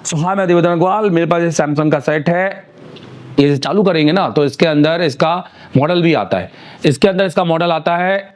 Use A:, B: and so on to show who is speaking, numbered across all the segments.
A: हाँ, मैं देवदत्त अग्रवाल, मेरे पास ये सैमसंग का सेट है। ये चालू करेंगे ना तो इसके अंदर इसका मॉडल भी आता है। इसके अंदर इसका मॉडल आता है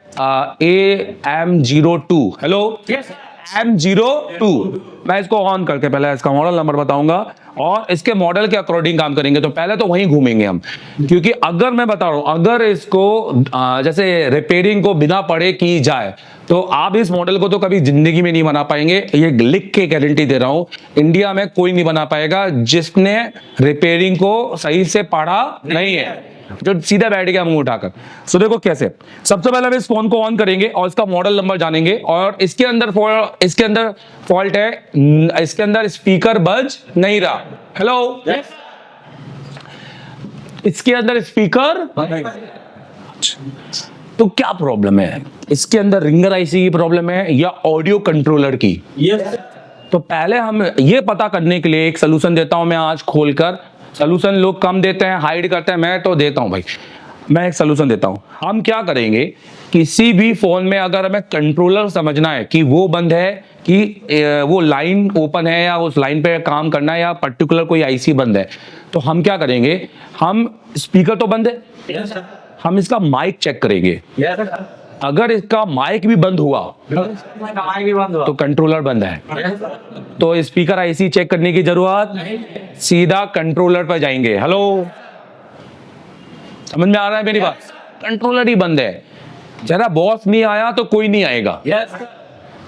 A: AM02। Hello, AM02। मैं इसको ऑन करके पहले इसका मॉडल नंबर बताऊंगा और इसके मॉडल के अकॉर्डिंग काम करेंगे। तो पहले तो वहीं घूमेंगे हम, क्योंकि अगर मैं बता रहा हूं, अगर इसको जैसे रिपेयरिंग को बिना पढ़े की जाए तो आप इस मॉडल को तो कभी जिंदगी में नहीं बना पाएंगे। ये लिख के गारंटी दे रहा हूं, इंडिया में कोई नहीं बना पाएगा जिसने रिपेयरिंग को सही से पढ़ा नहीं है, जो सीधा बैठ गया मुंह उठाकर। सो देखो कैसे, सबसे पहले हम इस फोन को ऑन करेंगे और इसका मॉडल नंबर जानेंगे। और इसके अंदर फॉल्ट है, इसके अंदर स्पीकर बज नहीं रहा। हेलो, इसके अंदर स्पीकर तो क्या प्रॉब्लम है? इसके अंदर रिंगर आईसी की प्रॉब्लम है या ऑडियो कंट्रोलर की? तो पहले हम ये पता करने के लिए एक सोल्यूशन देता हूं मैं आज खोलकर। सोल्यूशन लोग कम देते हैं, हाइड करते हैं, मैं तो देता हूं भाई। मैं एक सोल्यूशन देता हूं। हम क्या करेंगे, किसी भी फोन में अगर हमें कंट्रोलर समझना है कि वो बंद है, कि वो लाइन ओपन है या उस लाइन पे काम करना है, या पर्टिकुलर कोई आईसी बंद है, तो हम क्या करेंगे, हम स्पीकर तो बंद है, हम इसका माइक चेक करेंगे। अगर इसका माइक भी बंद हुआ तो कंट्रोलर बंद है। तो स्पीकर आईसी चेक करने की जरूरत, सीधा कंट्रोलर पर जाएंगे। हेलो, समझ में आ रहा है मेरी बात? कंट्रोलर ही बंद है। जरा बॉस नहीं आया तो कोई नहीं आएगा।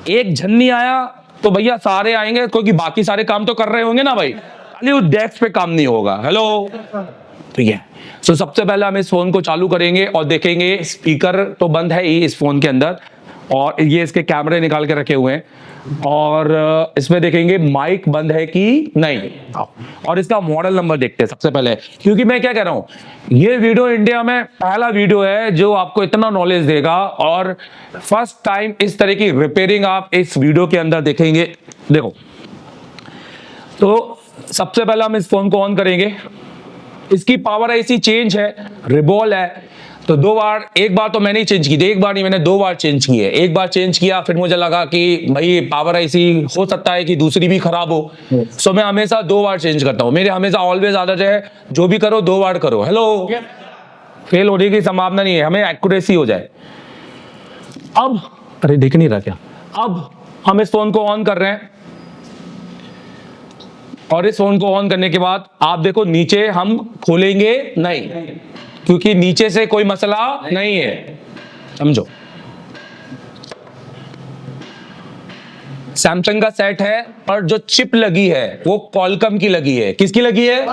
A: एक जन नहीं आया तो भैया सारे आएंगे, क्योंकि बाकी सारे काम तो कर रहे होंगे ना भाई, खाली उस डेस्क पे काम नहीं होगा। हेलो, तो ये सबसे पहले हम इस फोन को चालू करेंगे और देखेंगे स्पीकर तो बंद है ही इस फोन के अंदर, और ये इसके कैमरे निकाल के रखे हुए हैं, और इसमें देखेंगे माइक बंद है कि नहीं, और इसका मॉडल नंबर देखते हैं सबसे पहले। क्योंकि मैं क्या कह रहा हूं, ये वीडियो इंडिया में पहला वीडियो है जो आपको इतना नॉलेज देगा, और फर्स्ट टाइम इस तरह की रिपेयरिंग आप इस वीडियो के अंदर देखेंगे। देखो, तो सबसे पहले हम इस फोन को ऑन करेंगे। इसकी पावर आईसी चेंज है, रिबॉल है, तो दो बार, एक बार तो मैंने ही चेंज की थी, एक बार नहीं मैंने दो बार चेंज की है। एक बार चेंज किया, फिर मुझे लगा कि भाई पावर आईसी हो सकता है कि दूसरी भी खराब हो, सो मैं हमेशा दो बार चेंज करता हूं। मेरे हमेशा ऑलवेज आदत है, जो भी करो दो बार करो। हेलो, फेल होने की संभावना नहीं है, हमें एक्यूरेसी हो जाए। अब अरे देख नहीं रहा क्या, अब हम इस फोन को ऑन कर रहे हैं, और इस फोन को ऑन करने के बाद आप देखो नीचे हम खोलेंगे नहीं, क्योंकि नीचे से कोई मसला नहीं है, समझो। सैमसंग का सेट है, और जो चिप लगी है वो कॉलकम की लगी है। किसकी लगी है?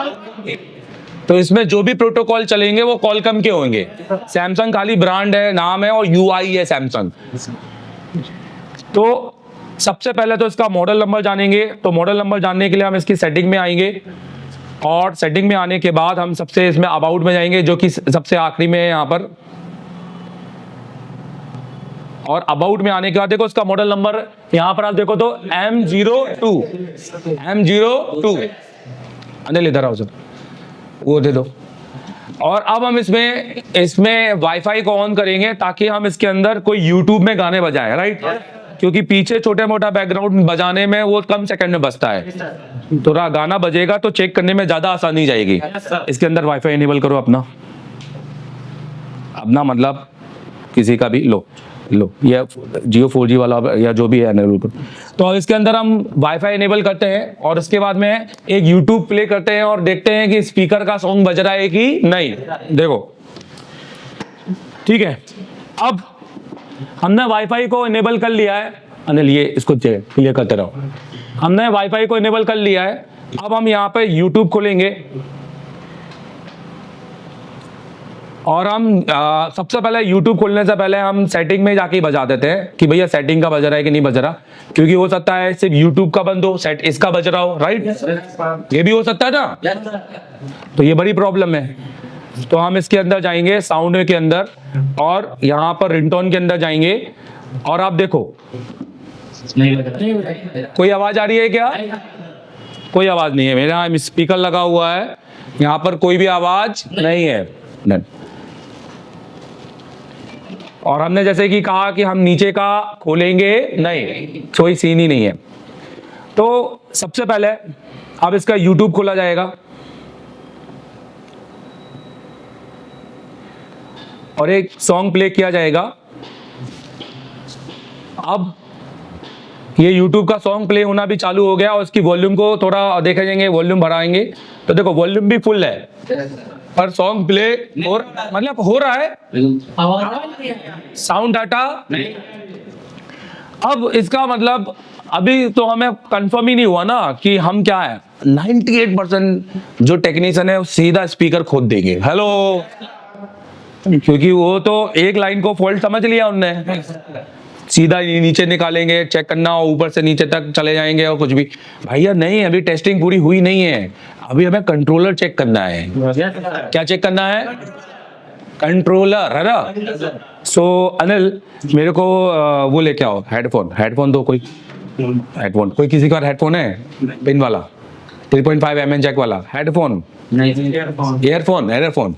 A: तो इसमें जो भी प्रोटोकॉल चलेंगे वो कॉलकम के होंगे। सैमसंग खाली ब्रांड है, नाम है, और यूआई है सैमसंग। तो सबसे पहले तो इसका मॉडल नंबर जानेंगे। तो मॉडल नंबर जानने के लिए हम इसकी सेटिंग में आएंगे, और सेटिंग में आने के बाद हम सबसे इसमें अबाउट में जाएंगे, जो कि सबसे आखिरी में है यहाँ पर। और अबाउट में आने के बाद देखो इसका मॉडल नंबर यहाँ पर आप देखो तो M02। अनिल इधर आओ सर, वो दे दो। और अब हम इसमें वाईफाई को ऑन करेंगे, ताकि हम इसके अंदर कोई यूट्यूब में गाने बजाए, राइट? क्योंकि पीछे छोटे मोटा बैकग्राउंड बजाने में वो कम सेकंड में बजता है, तो गाना बजेगा तो चेक करने में ज्यादा आसानी जाएगी। इसके अंदर वाईफाई इनेबल करो अपना मतलब किसी का भी लो या जियो 4G वाला या जो भी है इनेबल करो। तो इसके अंदर हम वाईफाई इनेबल करते हैं, और उसके बाद में एक यूट्यूब प्ले करते हैं और देखते हैं कि स्पीकर का सॉन्ग बज रहा है कि नहीं। देखो, ठीक है। अब हमने वाईफाई को इनेबल कर लिया है। अनिल ये इसको क्लियर करते रहो। हमने वाईफाई को इनेबल कर लिया है। अब हम यहाँ पे यूट्यूब खोलेंगे, और हम सबसे पहले यूट्यूब खोलने से पहले हम सेटिंग में जाके बजा देते हैं कि भैया सेटिंग का बज रहा है कि नहीं बज रहा, क्योंकि हो सकता है सिर्फ यूट्यूब का बंद हो, सेट इसका बज रहा हो, राइट? ये भी हो सकता है ना, तो ये बड़ी प्रॉब्लम है। तो हम इसके अंदर जाएंगे, साउंड के अंदर, और यहाँ पर रिंगटोन के अंदर जाएंगे, और आप देखो कोई आवाज आ रही है क्या? कोई आवाज नहीं है। मेरे यहाँ स्पीकर लगा हुआ है, यहाँ पर कोई भी आवाज नहीं है। और हमने जैसे कि कहा कि हम नीचे का खोलेंगे नहीं, कोई सीन ही नहीं है। तो सबसे पहले अब इसका YouTube खोला जाएगा और एक सॉन्ग प्ले किया जाएगा। अब ये YouTube का सॉन्ग प्ले होना भी चालू हो गया और इसकी वॉल्यूम को थोड़ा देखा जाएंगे, वॉल्यूम बढ़ाएंगे तो देखो वॉल्यूम भी फुल है पर सॉन्ग प्ले और मतलब हो रहा है, साउंड डाटा। अब इसका मतलब अभी तो हमें कंफर्म ही नहीं हुआ ना कि हम क्या है। 98% जो टेक्नीशियन है वो सीधा स्पीकर खोद देंगे, हेलो, क्योंकि वो तो एक लाइन को फॉल्ट समझ लिया उनने, सीधा नीचे निकालेंगे, चेक करना हो ऊपर से नीचे तक चले जाएंगे और कुछ भी। भैया नहीं, अभी टेस्टिंग पूरी हुई नहीं है, अभी हमें कंट्रोलर चेक करना है। क्या चेक करना है? कंट्रोलर, है ना। सो अनिल मेरे को वो लेके आओ, हेडफोन दो, कोई हेडफोन, कोई किसी का हेडफोन है पिन वाला 3.5 mm जैक वाला हेडफोन, एयरफोन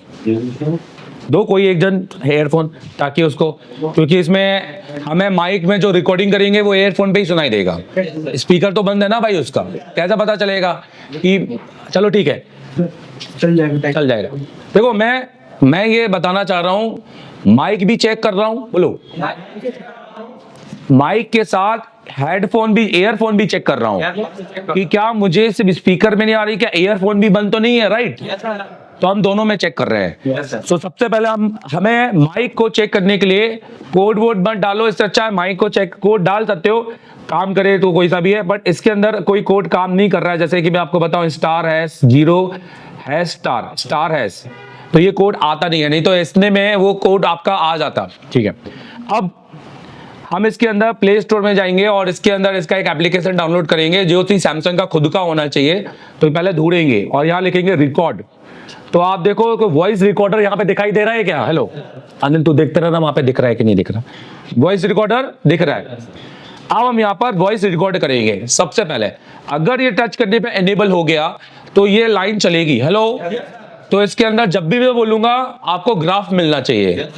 A: दो, कोई एक जन एयरफोन, ताकि उसको, क्योंकि इसमें हमें माइक में जो रिकॉर्डिंग करेंगे वो एयरफोन पे ही सुनाई देगा, स्पीकर तो बंद है ना भाई, उसका कैसा पता चलेगा कि चलो ठीक है चल जाएगा। देखो मैं ये बताना चाह रहा हूँ, माइक भी चेक कर रहा हूँ, बोलो, माइक के साथ हेडफोन भी, एयरफोन भी चेक कर रहा हूँ कि क्या मुझे सिर्फ स्पीकर में नहीं आ रही, क्या एयरफोन भी बंद तो नहीं है, राइट? तो हम दोनों में चेक कर रहे हैं। तो सबसे पहले हमें माइक को चेक करने के लिए कोड वोड मत डालो, इससे अच्छा है माइक को चेक, कोड डाल सकते हो, काम करे तो कोई सा भी है, बट इसके अंदर कोई कोड काम नहीं कर रहा है। जैसे कि मैं आपको बताऊं, *0#*, तो ये कोड आता नहीं है, नहीं तो इसने में वो कोड आपका आ जाता, ठीक है। अब हम इसके अंदर प्ले स्टोर में जाएंगे और इसके अंदर इसका एक एप्लीकेशन डाउनलोड करेंगे जो कि सैमसंग का खुद का होना चाहिए। तो पहले ढूंढेंगे और यहाँ लिखेंगे रिकॉर्ड। तो आप देखो वॉइस रिकॉर्डर यहाँ पे दिखाई दे रहा है क्या? हेलो अनिल, तू देखते रहना वहां पे दिख रहा है कि नहीं दिख रहा, वॉइस रिकॉर्डर दिख रहा है। अब हम यहाँ पर वॉइस रिकॉर्ड करेंगे। सबसे पहले अगर ये टच करने पे एनेबल हो गया तो ये लाइन चलेगी, हेलो। तो इसके अंदर जब भी मैं बोलूंगा आपको ग्राफ मिलना चाहिए।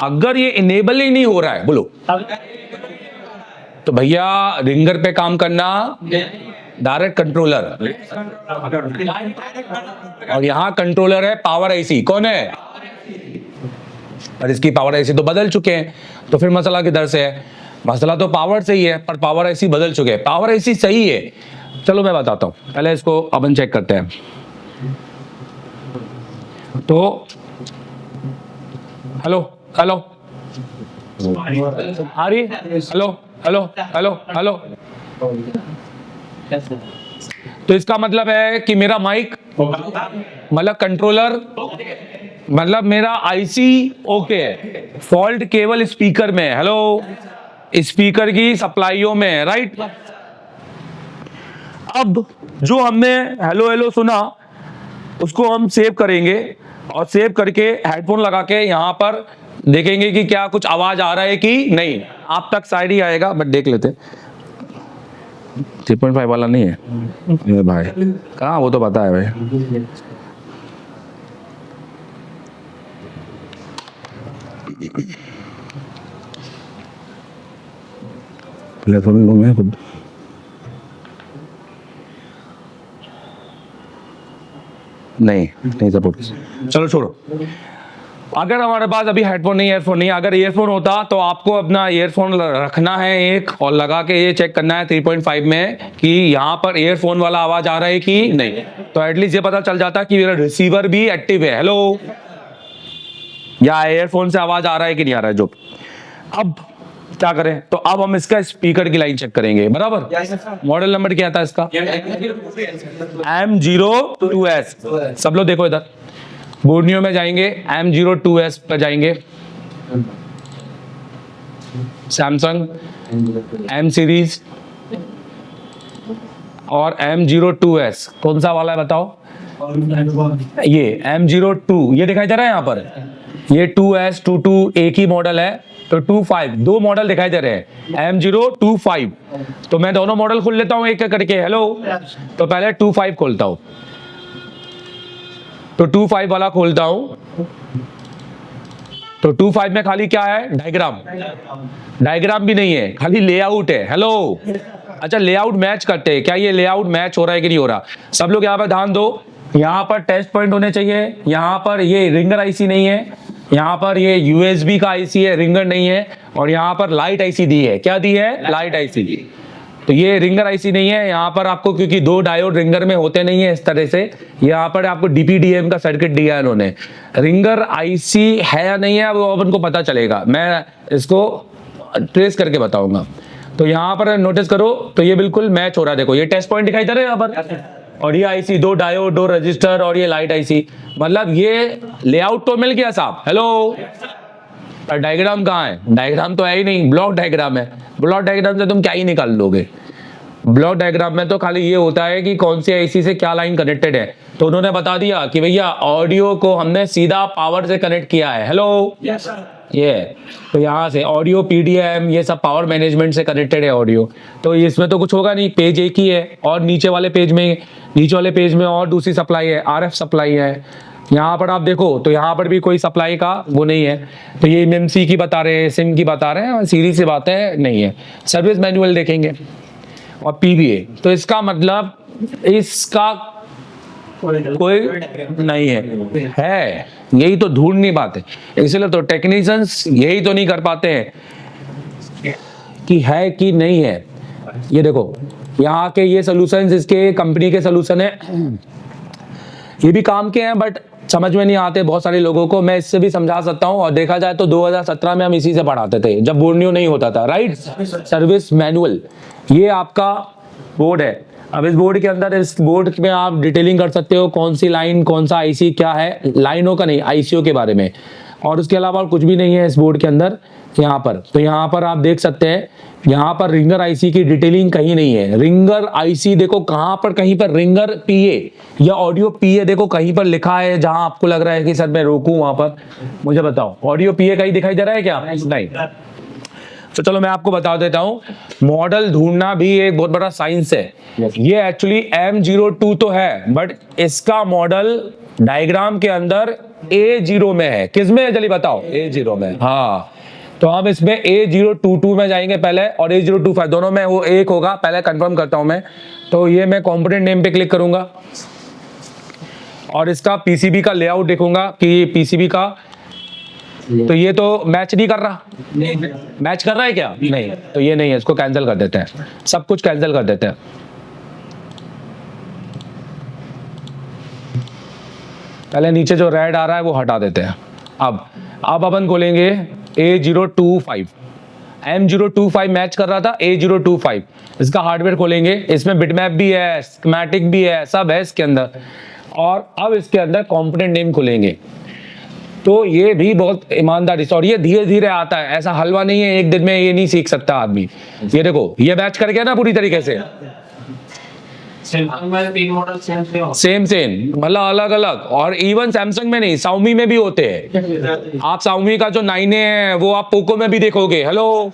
A: अगर ये इनेबल ही नहीं हो रहा है, बोलो, तो भैया रिंगर पे काम करना, डायरेक्ट कंट्रोलर, और यहाँ कंट्रोलर है पावर आईसी। कौन है? पर इसकी पावर आईसी तो बदल चुके हैं, तो फिर मसला किधर से है? मसला तो पावर से ही है, पर पावर आईसी बदल चुके हैं। पावर आईसी सही है, चलो मैं बताता हूँ, पहले इसको अपन चेक करते हैं। तो हेलो आ रही, हेलो। तो इसका मतलब है कि मेरा माइक, मतलब कंट्रोलर, मतलब मेरा आईसी ओके है, फॉल्ट केवल स्पीकर में है, हेलो, स्पीकर की सप्लाईयों में है, राइट। अब जो हमने हेलो सुना उसको हम सेव करेंगे और सेव करके हेडफोन लगा के यहाँ पर देखेंगे कि क्या कुछ आवाज आ रहा है कि नहीं। आप तक शायद ही आएगा, बट देख लेते। 3.5 वाला नहीं है ये भाई, कहाँ, वो तो पता है भाई। प्लेटफॉर्म लूँ मैं खुद, नहीं सपोर्ट। चलो छोड़ो, अगर हमारे पास अभी हेडफोन नहीं, ईयरफोन नहीं, अगर ईयरफोन होता तो आपको अपना ईयरफोन रखना है एक और लगा के ये चेक करना है 3.5 में कि यहाँ पर ईयरफोन वाला आवाज आ रहा है कि नहीं। तो एटलीस्ट ये पता चल जाता कि मेरा रिसीवर भी एक्टिव है, हेलो, या ईयरफोन से आवाज आ रहा है कि नहीं आ रहा है। जो अब क्या करें, तो अब हम इसका स्पीकर की लाइन चेक करेंगे, बराबर। मॉडल नंबर क्या था इसका? M02S। सब लोग देखो इधर, बोर्नियो में जाएंगे, M02S पर जाएंगे, सैमसंग M सीरीज और M02S कौन सा वाला है बताओ? ये M02, ये दिखाई दे रहा है यहाँ पर, ये 2S 22 एक ही मॉडल है, तो 25 दो मॉडल दिखाई दे रहे हैं, M025। तो मैं दोनों मॉडल खोल लेता हूँ एक एक करके, हेलो। तो पहले 25 खोलता हूँ, तो 25 वाला खोलता हूं। तो 25 में खाली क्या है? डायग्राम भी नहीं है, खाली लेआउट है, हेलो। अच्छा लेआउट मैच करते हैं क्या, ये लेआउट मैच हो रहा है कि नहीं हो रहा? सब लोग यहाँ पर ध्यान दो, यहाँ पर टेस्ट पॉइंट होने चाहिए, यहाँ पर ये रिंगर आईसी नहीं है, यहाँ पर ये यूएसबी का आईसी है, रिंगर नहीं है, और यहाँ पर लाइट आईसी दी है, क्या दी है? लाइट आईसी दी। तो ये रिंगर आईसी नहीं है यहाँ पर आपको, क्योंकि 2 डायोड रिंगर में होते नहीं है इस तरह से। यहाँ पर आपको डीपीडीएम का सर्किट दिया है इन्होंने। रिंगर आईसी है या नहीं है वो अब उनको पता चलेगा, मैं इसको ट्रेस करके बताऊंगा। तो यहाँ पर नोटिस करो, तो ये बिल्कुल मैच हो रहा है। देखो ये टेस्ट पॉइंट दिखाई दे रहे हैं यहाँ पर, और ये आईसी 2 डायोड 2 रजिस्टर और ये लाइट आईसी, मतलब ये लेआउट तो मिल गया साहब। हेलो, डायग्राम कहाँ है? डायग्राम तो है ही नहीं, ब्लॉक डायग्राम है। ब्लॉक डायग्राम से तुम क्या ही निकाल लोगे? ब्लॉक डायग्राम में तो खाली ये होता है कि कौन सी आईसी से क्या लाइन कनेक्टेड है। तो उन्होंने बता दिया कि भैया ऑडियो को हमने सीधा पावर से कनेक्ट किया है। हेलो, ये तो यहाँ से ऑडियो पीडीएम ये सब पावर मैनेजमेंट से कनेक्टेड है ऑडियो। तो इसमें तो कुछ होगा नहीं, पेज एक ही है, और नीचे वाले पेज में और दूसरी सप्लाई है, आरएफ सप्लाई है। यहाँ पर आप देखो तो यहाँ पर भी कोई सप्लाई का वो नहीं है। तो ये एमएमसी की बता रहे हैं, सिम की बता रहे हैं, और सीरीज से बातें नहीं है। सर्विस मैनुअल देखेंगे और पीवीए, तो इसका मतलब इसका कोई नहीं है यही तो ढूंढनी बात है। इसलिए तो टेक्नीशियंस यही तो नहीं कर पाते हैं कि है कि नहीं है। ये देखो यहाँ के ये सॉल्यूशंस, इसके कंपनी के सॉल्यूशन है, ये भी काम के हैं, बट समझ में नहीं आते बहुत सारे लोगों को। मैं इससे भी समझा सकता हूँ, और देखा जाए तो 2017 में हम इसी से पढ़ाते थे जब बोर्नियो नहीं होता था, राइट? सर्विस मैनुअल, ये आपका बोर्ड है। अब इस बोर्ड के अंदर, इस बोर्ड में आप डिटेलिंग कर सकते हो कौन सी लाइन, कौन सा आईसी क्या है, लाइनों का नहीं, आईसीओ के बारे में। और उसके अलावा कुछ भी नहीं है इस बोर्ड के अंदर यहाँ पर। तो यहाँ पर आप देख सकते हैं, यहाँ पर रिंगर आईसी की डिटेलिंग कहीं नहीं है। रिंगर आईसी देखो कहाँ पर, कहीं पर रिंगर पीए या ऑडियो पीए देखो कहीं पर लिखा है, जहां आपको लग रहा है कि सर मैं रोकूं वहां पर, मुझे बताओ ऑडियो पीए कहीं दिखाई दे रहा है क्या? नहीं। तो चलो मैं आपको बता देता हूँ, मॉडल ढूंढना भी एक बहुत बड़ा साइंस है। ये एक्चुअली M02 तो है, बट इसका मॉडल डायग्राम के अंदर A0 में है। किस में है जल्दी बताओ? A0 में। हाँ, तो हम इसमें A022 में जाएंगे पहले, और A025 दोनों में वो एक होगा। पहले कंफर्म करता हूं मैं, तो ये मैं कंपोनेंट नेम पे क्लिक करूंगा और इसका पीसीबी का लेआउट देखूंगा कि पीसीबी का, तो ये तो मैच नहीं कर रहा। मैच कर रहा है क्या? नहीं, तो ये नहीं है, इसको कैंसिल कर देते हैं, सब कुछ कैंसिल कर देते हैं। पहले नीचे जो रेड आ रहा है वो हटा देते हैं। अब अपन खोलेंगे A025, M025 मैच कर रहा था, A025 इसका हार्डवेयर खोलेंगे। इसमें बिटमैप भी है, स्कीमेटिक भी है, सब है इसके अंदर। और अब इसके अंदर कंपोनेंट नेम खोलेंगे। तो ये भी बहुत ईमानदारी से, और ये धीरे धीरे आता है, ऐसा हलवा नहीं है, एक दिन में ये नहीं सीख सकता आदमी। ये देखो ये मैच कर गया ना पूरी तरीके से, सेम मतलब अलग अलग। और इवन सैमसंग में नहीं, Xiaomi में भी होते हैं। आप Xiaomi का जो 9A है वो आप पोको में भी देखोगे। हेलो,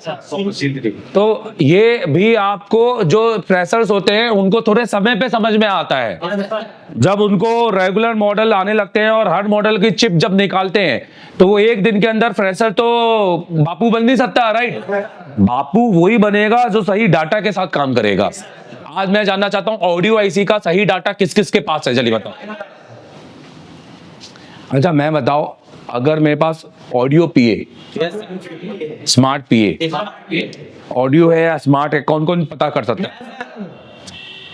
A: तो ये भी आपको जो फ्रेशर्स होते हैं उनको थोड़े समय पे समझ में आता है। जब उनको रेगुलर मॉडल आने लगते हैं और हर मॉडल की चिप जब निकालते हैं, तो वो एक दिन के अंदर फ्रेशर तो बापू बन नहीं सकता, राइट? बापू वही बनेगा जो सही डाटा के साथ काम करेगा। आज मैं जानना चाहता हूं ऑडियो आईसी का सही डाटा किस किस के पास है, जल्दी बताओ। अच्छा मैं बताओ, अगर मेरे पास ऑडियो पीए, स्मार्ट पीए ऑडियो है या स्मार्ट है, कौन कौन पता कर सकता है?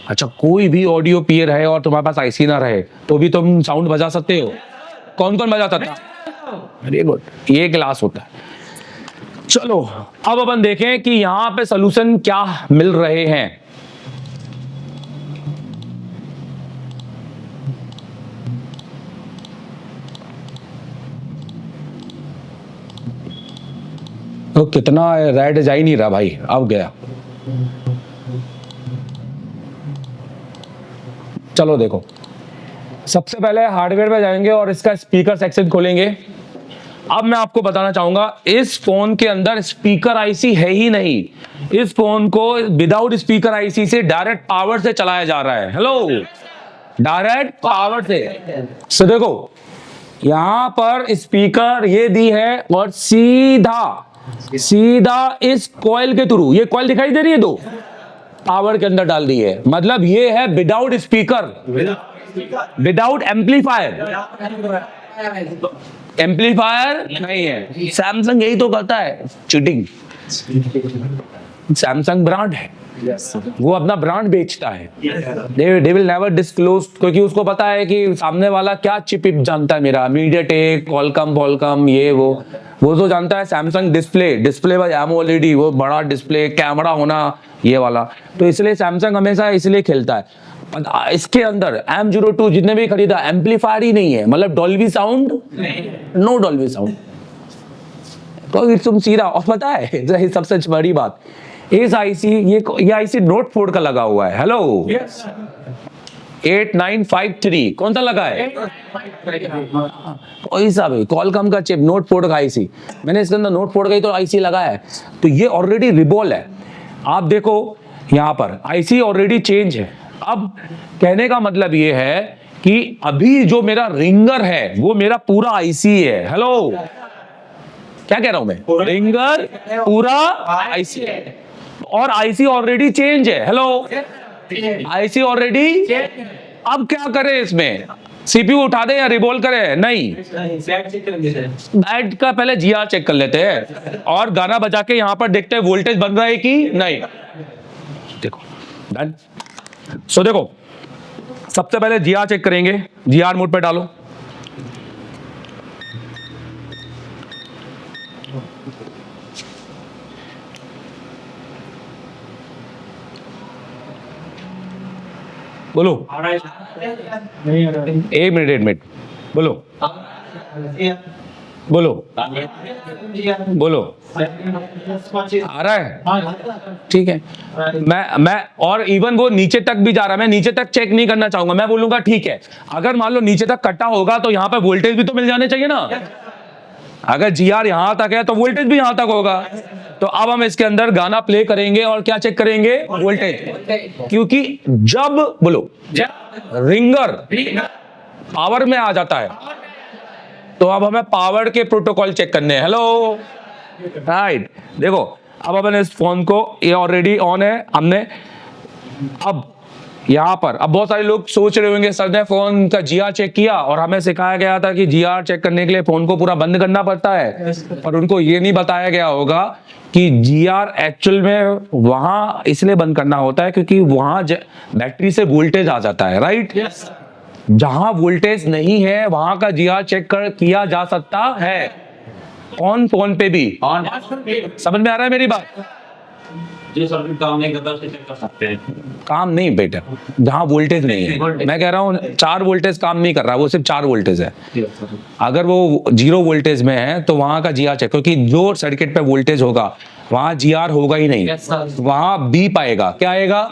A: अच्छा, कोई भी ऑडियो पीए रहे और तुम्हारे पास आईसी ना रहे तो भी तुम साउंड बजा सकते हो। कौन कौन बजा सकता है? वेरी गुड, ये क्लास होता है। चलो अब अपन देखें कि यहां पे सॉल्यूशन क्या मिल रहे हैं। तो कितना रेड जा ही नहीं रहा भाई, अब गया। चलो देखो, सबसे पहले हार्डवेयर पे जाएंगे और इसका स्पीकर सेक्शन खोलेंगे। अब मैं आपको बताना चाहूंगा, इस फोन के अंदर स्पीकर आईसी है ही नहीं। इस फोन को विदाउट स्पीकर आईसी से डायरेक्ट पावर से चलाया जा रहा है। हेलो, डायरेक्ट पावर से। सो देखो यहां पर स्पीकर ये दी है और सीधा इस कॉइल के थ्रू, ये कॉइल दिखाई दे रही है दो, पावर के अंदर डाल दी है, मतलब ये है without speaker, without amplifier. Amplifier नहीं है। सैमसंग यही तो करता है, चीटिंग। सैमसंग ब्रांड है, वो अपना ब्रांड बेचता है। दे विल नेवर डिस्क्लोज, क्योंकि उसको पता है कि सामने वाला क्या चिप जानता है मेरा, मीडियाटेक, क्वालकॉम, ये वो तो जानता है। सैमसंग डिस्प्ले बाय एमोलेड, वो बड़ा डिस्प्ले, कैमरा होना ये वाला, तो इसलिए सैमसंग हमेशा इसलिए खेलता है। इसके अंदर M02 जितने भी खरीदा, एम्पलीफायर ही नहीं है, मतलब Dolby sound, no Dolby sound. तो तुम सीधा, और पता है सबसे बड़ी बात, इस आईसी, ये आईसी नोट 4 का लगा हुआ है। हेलो, 8953 कौन सा लगा है? वही सब है, क्वालकॉम का चिप, नोट 4 का आईसी। मैंने इसके अंदर नोट 4 का ही तो आईसी लगाया है, तो ये ऑलरेडी रिबॉल है। आप देखो यहाँ पर आईसी ऑलरेडी चेंज है। अब कहने का मतलब ये है कि अभी जो मेरा रिंगर है वो मेरा पूरा आईसी है। हेलो, क्या कह रहा हूं मैं? रिंगर पूरा आईसी है, और आईसी ऑलरेडी चेंज है। Hello, IC already. अब क्या करें इसमें? सीपीयू उठा दे या रिबॉल करे? नहीं, बैट का पहले जीआर चेक कर लेते हैं और गाना बजा के यहां पर देखते हैं वोल्टेज बन रहा है कि नहीं। देखो डन। सो देखो, सबसे पहले जीआर चेक करेंगे। जीआर मोड पे डालो। बोलो, एक मिनट बोलो, बोलो बोलो, आ रहा है? ठीक है। मैं और इवन वो नीचे तक भी जा रहा है, मैं नीचे तक चेक नहीं करना चाहूंगा। मैं बोलूंगा ठीक है, अगर मान लो नीचे तक कटा होगा तो यहाँ पे वोल्टेज भी तो मिल जाने चाहिए ना। अगर जीआर यहां तक है तो वोल्टेज भी यहां तक होगा। तो अब हम इसके अंदर गाना प्ले करेंगे और क्या चेक करेंगे? वोल्टेज। क्योंकि जब बोलो रिंगर पावर में आ जाता है तो अब हमें पावर के प्रोटोकॉल चेक करने हैं। Hello, right. देखो, अब अपन इस फोन को, ये ऑलरेडी ऑन है हमने। अब यहाँ पर अब बहुत सारे लोग सोच रहे होंगे सर ने फोन का जीआर चेक किया और हमें सिखाया गया था कि जीआर चेक करने के लिए फोन को पूरा बंद करना पड़ता है, पर उनको ये नहीं बताया गया होगा कि जीआर एक्चुअल में वहां इसलिए बंद करना होता है क्योंकि वहां बैटरी से वोल्टेज आ जाता है। राइट, जहां वोल्टेज नहीं है वहां का जीआर चेक किया जा सकता है। ऑन फोन पे भी ऑन। समझ में आ रहा है मेरी बात?
B: जो सर्किट काम नहीं करता उसे चेक कर सकते हैं।
A: काम नहीं बेटा, जहां वोल्टेज नहीं है। मैं कह रहा हूँ 4 वोल्टेज काम नहीं कर रहा, वो सिर्फ 4 वोल्टेज है। अगर वो 0 वोल्टेज में है तो वहां का जीआर चेक, क्योंकि जो सर्किट पे वोल्टेज होगा वहां जीआर होगा ही नहीं, वहां बी पाएगा। क्या आएगा?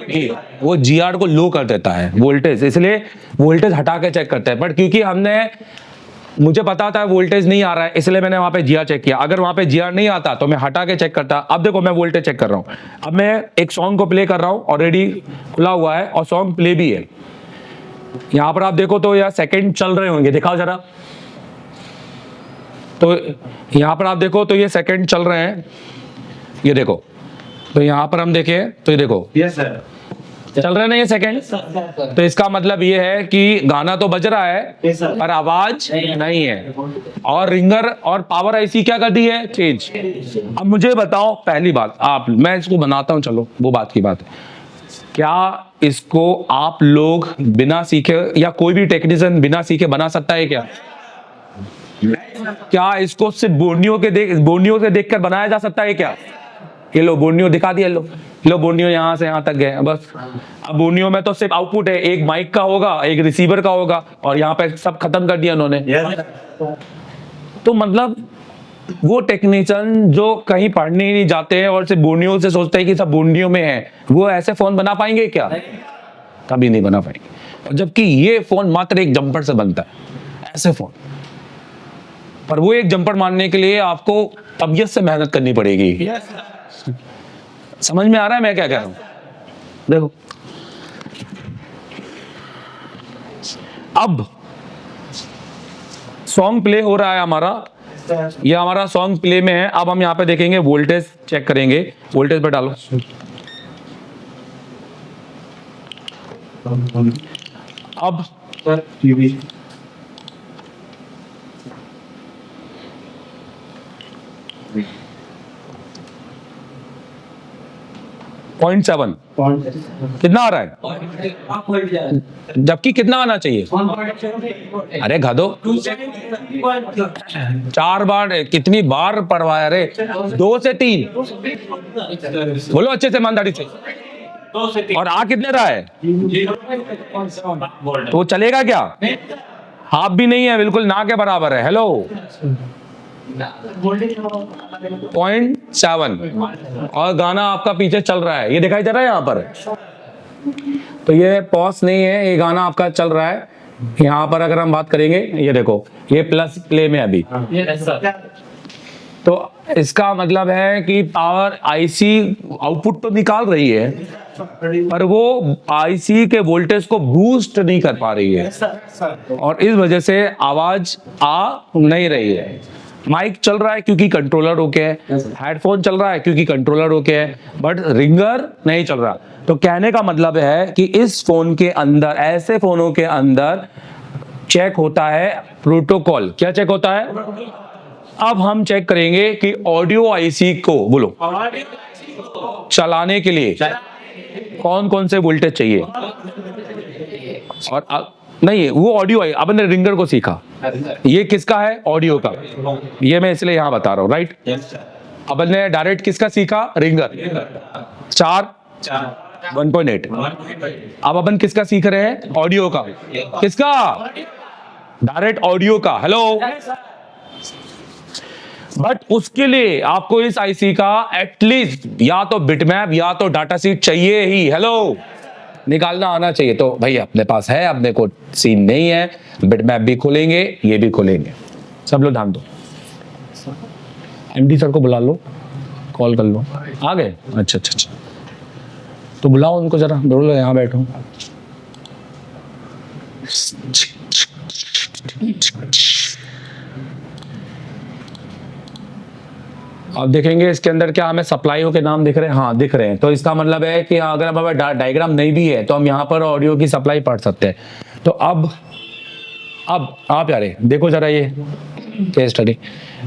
A: वो जीआर को लो कर देता है वोल्टेज, इसलिए वोल्टेज हटा के चेक करता है। बट क्योंकि मुझे पता था वोल्टेज नहीं आ रहा है, इसलिए मैंने वहां पे जीआर चेक किया। अगर वहां पे जीआर नहीं आता तो मैं हटा के चेक करता। अब देखो, मैं वोल्टेज चेक कर रहा हूं। अब मैं एक सॉन्ग को प्ले कर रहा हूं, ऑलरेडी खुला हुआ है और सॉन्ग प्ले भी है। यहां पर आप देखो तो यार सेकंड चल रहे होंगे, दिखाओ जरा। तो यहां पर आप देखो तो ये सेकंड चल रहे हैं, ये देखो। तो यहां पर हम देखें तो ये देखो,
B: यस सर,
A: चल रहे ना ये सेकंड। तो इसका मतलब ये है कि गाना तो बज रहा है पर आवाज नहीं है। और रिंगर और पावर आईसी क्या कर दी है? चेंज। अब मुझे बताओ, पहली बात, मैं इसको बनाता हूं, चलो वो बात की बात है, क्या इसको आप लोग बिना सीखे या कोई भी टेक्नीशियन बिना सीखे बना सकता है क्या? क्या इसको सिर्फ बोर्नियो से देखकर बनाया जा सकता है क्या? ये लो बोर्नियो दिखा दिया, लो बोर्नियो यहाँ से यहाँ तक गए बस। अब बोर्नियो में तो सिर्फ आउटपुट है, एक माइक का होगा, एक रिसीवर का होगा, और यहाँ पे सब खत्म कर दिया उन्होंने। तो मतलब वो टेक्नीशियन जो कहीं पढ़ने ही नहीं जाते हैं और सिर्फ बोर्नियो से सोचते हैं कि सब बोर्नियो में है, वो ऐसे फोन बना पाएंगे क्या? कभी नहीं बना पाएंगे। जबकि ये फोन मात्र एक जंपर से बनता है, ऐसे फोन। पर वो एक जंपर मारने के लिए आपको तबीयत से मेहनत करनी पड़ेगी। समझ में आ रहा है मैं क्या कह रहा हूं? देखो, अब सॉन्ग प्ले हो रहा है हमारा, ये हमारा सॉन्ग प्ले में है। अब हम यहाँ पे देखेंगे, वोल्टेज चेक करेंगे। वोल्टेज पे डालो। अब
B: टीवी
A: 0.7 कितना आ रहा है, जबकि कितना आना चाहिए? अरे गधो, 4 बार कितनी बार पढ़वाया रे? 2 से 3 बोलो अच्छे से, ईमानदारी से।
B: 2 से 3
A: और आ कितने रहा है?
B: 0.7
A: तो चलेगा क्या? हाफ भी नहीं है, बिल्कुल ना के बराबर है। हेलो 0.7 और गाना आपका पीछे चल रहा है, ये दिखाई दे रहा है यहाँ पर। तो ये पॉज नहीं है, ये गाना आपका चल रहा है। यहाँ पर अगर हम बात करेंगे, ये देखो ये प्लस प्ले में अभी, तो इसका मतलब है कि पावर आईसी आउटपुट तो निकाल रही है, पर वो आईसी के वोल्टेज को बूस्ट नहीं कर पा रही है, और इस वजह से आवाज आ नहीं रही है। माइक चल रहा है क्योंकि कंट्रोलर ओके है, हेडफोन चल रहा है क्योंकि कंट्रोलर ओके है, बट रिंगर नहीं चल रहा। तो कहने का मतलब है कि इस फोन के अंदर, ऐसे फोनों के अंदर चेक होता है प्रोटोकॉल। क्या चेक होता है? अब हम चेक करेंगे कि ऑडियो आईसी को बोलो चलाने के लिए कौन कौन से वोल्टेज चाहिए। और नहीं, वो ऑडियो है, अपन ने रिंगर को सीखा, ये किसका है? ऑडियो का। ये मैं इसलिए यहां बता रहा हूं, राइट। अपन ने डायरेक्ट किसका सीखा? रिंगर 4 1.8। अब अपन किसका सीख रहे हैं? ऑडियो का। किसका? डायरेक्ट ऑडियो का। हेलो, बट उसके लिए आपको इस आईसी का एटलीस्ट या तो बिटमैप या तो डाटा सीट चाहिए ही। हेलो, निकालना आना चाहिए। तो भाई अपने पास है, अपने को सीन नहीं है, बिटमैप भी खोलेंगे, ये भी खोलेंगे। सब लोग ध्यान दो, एमडी सर को बुला लो, कॉल कर लो। आ गए? अच्छा अच्छा अच्छा, तो बुलाओ उनको जरा, बोलो यहाँ बैठो। अब देखेंगे इसके अंदर क्या हमें सप्लाईओं के नाम दिख रहे हैं। हाँ दिख रहे हैं, तो इसका मतलब है कि अगर हमारे डायग्राम नहीं भी है तो हम यहाँ पर ऑडियो की सप्लाई पढ़ सकते हैं। तो अब आप यारे देखो जरा ये केस स्टडी।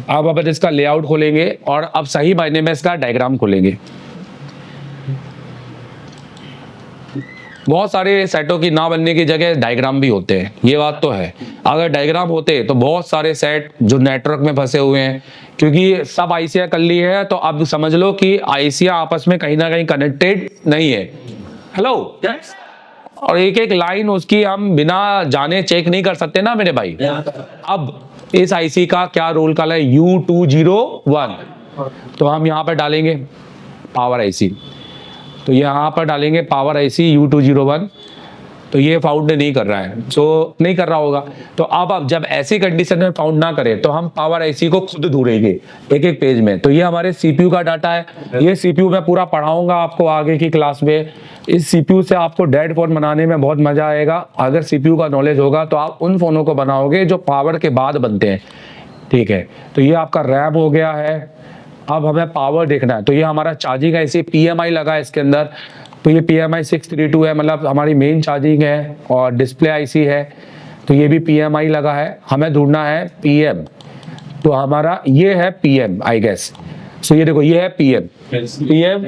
A: अब अपन इसका लेआउट खोलेंगे और अब सही मायने में इसका डायग्राम खोलेंगे। बहुत सारे सेटों की ना बनने की जगह डायग्राम भी होते हैं, ये बात तो है। अगर डायग्राम होते तो बहुत सारे सेट जो नेटवर्क में फंसे हुए हैं, क्योंकि सब आईसीआई कर ली है, तो अब समझ लो कि आईसीआई आपस में कहीं ना कहीं कनेक्टेड नहीं है। हेलो, और एक एक लाइन उसकी हम बिना जाने चेक नहीं कर सकते ना मेरे भाई। अब इस आईसी का क्या रोल कॉल है? U201। तो हम यहाँ पर डालेंगे पावर आईसी, तो यहाँ पर डालेंगे पावर आईसी U201। तो ये फाउंड नहीं कर रहा है, सो नहीं कर रहा होगा। तो अब जब ऐसी कंडीशन में फाउंड ना करे तो हम पावर आईसी को खुद ढूंढेंगे एक एक पेज में। तो ये हमारे सीपीयू का डाटा है, ये सीपीयू मैं पूरा पढ़ाऊंगा आपको आगे की क्लास में। इस सीपीयू से आपको डेड फोन बनाने में बहुत मजा आएगा। अगर सीपीयू का नॉलेज होगा तो आप उन फोनों को बनाओगे जो पावर के बाद बनते हैं, ठीक है। तो ये आपका रैम हो गया है। अब हमें पावर देखना है, तो ये हमारा चार्जिंग ऐसे PMI लगा है इसके अंदर। तो ये PMI 632 है, मतलब हमारी मेन चार्जिंग है, और डिस्प्ले आईसी है, तो ये भी PMI लगा है। हमें ढूंढना है PM, तो हमारा ये है PM आई गेस। सो ये देखो ये है PM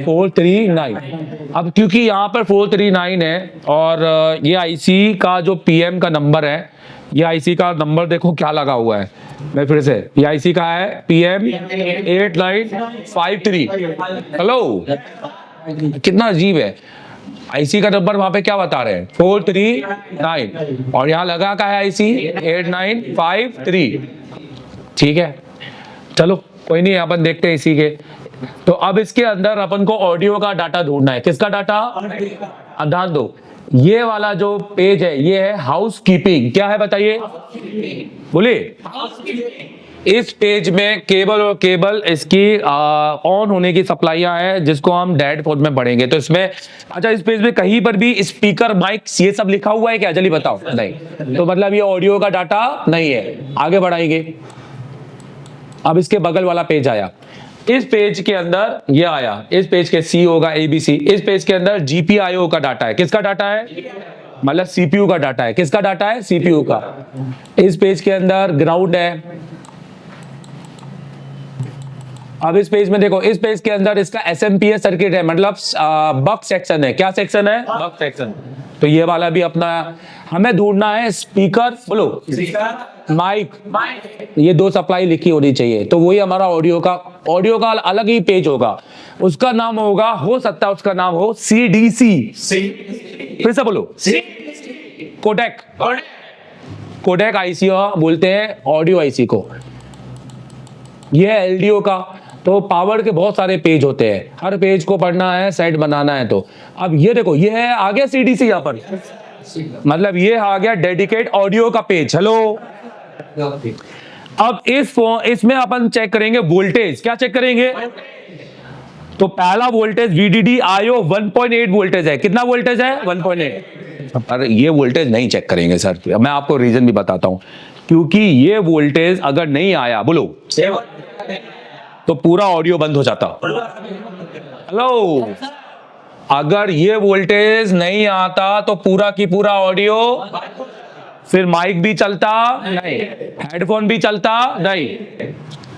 A: 439। अब क्योंकि यहाँ पर 439 है और ये आईसी का जो PM का नंबर है, ये आईसी का नंबर देखो क्या लगा हुआ है। मैं फिर से, ये आईसी का है PM 8953। हेलो, कितना अजीब है, आईसी का नंबर वहां पे क्या बता रहे हैं? 439, और यहाँ लगा का है आईसी 8953। ठीक है, चलो कोई नहीं, अपन देखते हैं इसी के। तो अब इसके अंदर अपन को ऑडियो का डाटा ढूंढना है। किसका डाटा? ध्यान दो, ये वाला जो पेज है ये है हाउस कीपिंग। क्या है बताइए, बोलिए। इस पेज में केबल और केबल इसकी ऑन होने की सप्लाइयां हैं, जिसको हम डेड फोन में पढ़ेंगे। तो इसमें अच्छा, इस पेज में कहीं पर भी स्पीकर, माइक, ये सब लिखा हुआ है क्या? जल्दी बताओ। नहीं, तो मतलब ये ऑडियो का डाटा नहीं है। आगे बढ़ाएंगे, अब इसके बगल वाला पेज आया। इस पेज के अंदर ये आया, इस पेज के C होगा ABC। इस पेज के अंदर GPIO का डाटा है। किसका डाटा है? मतलब सीपीयू का डाटा है। किसका डाटा है? सीपीयू का। इस पेज के अंदर ग्राउंड है। अब इस पेज में देखो, इस पेज के अंदर इसका एसएमपीएस सर्किट है, मतलब बक सेक्शन है। क्या सेक्शन है? बक सेक्शन। तो ये वाला भी अपना, हमें ढूंढना है स्पीकर, बोलो माइक, ये दो सप्लाई लिखी होनी चाहिए। तो वही हमारा ऑडियो का अलग ही पेज होगा। उसका नाम होगा, हो सकता है उसका नाम हो सीडीसी। फिर से बोलो, कोडेक। कोडेक आईसी बोलते हैं ऑडियो आईसी को। ये है एलडीओ का। तो पावर के बहुत सारे पेज होते हैं, हर पेज को पढ़ना है, सेट बनाना है। तो अब ये देखो, ये है आ गया सीडीसी यहाँ पर, मतलब ये आ गया डेडिकेट ऑडियो का पेज। हेलो, अब इसमें अपन चेक करेंगे वोल्टेज। क्या चेक करेंगे? तो पहला वोल्टेज VDD IO 1.8 वोल्टेज है। कितना वोल्टेज है? 1.8। अरे ये वोल्टेज नहीं चेक करेंगे सर, मैं आपको रीजन भी बताता हूं। क्योंकि ये वोल्टेज अगर नहीं आया, बोलो, तो पूरा ऑडियो बंद हो जाता। हेलो, अगर ये वोल्टेज नहीं आता तो पूरा की पूरा ऑडियो, फिर माइक भी चलता नहीं, हेडफोन भी चलता नहीं।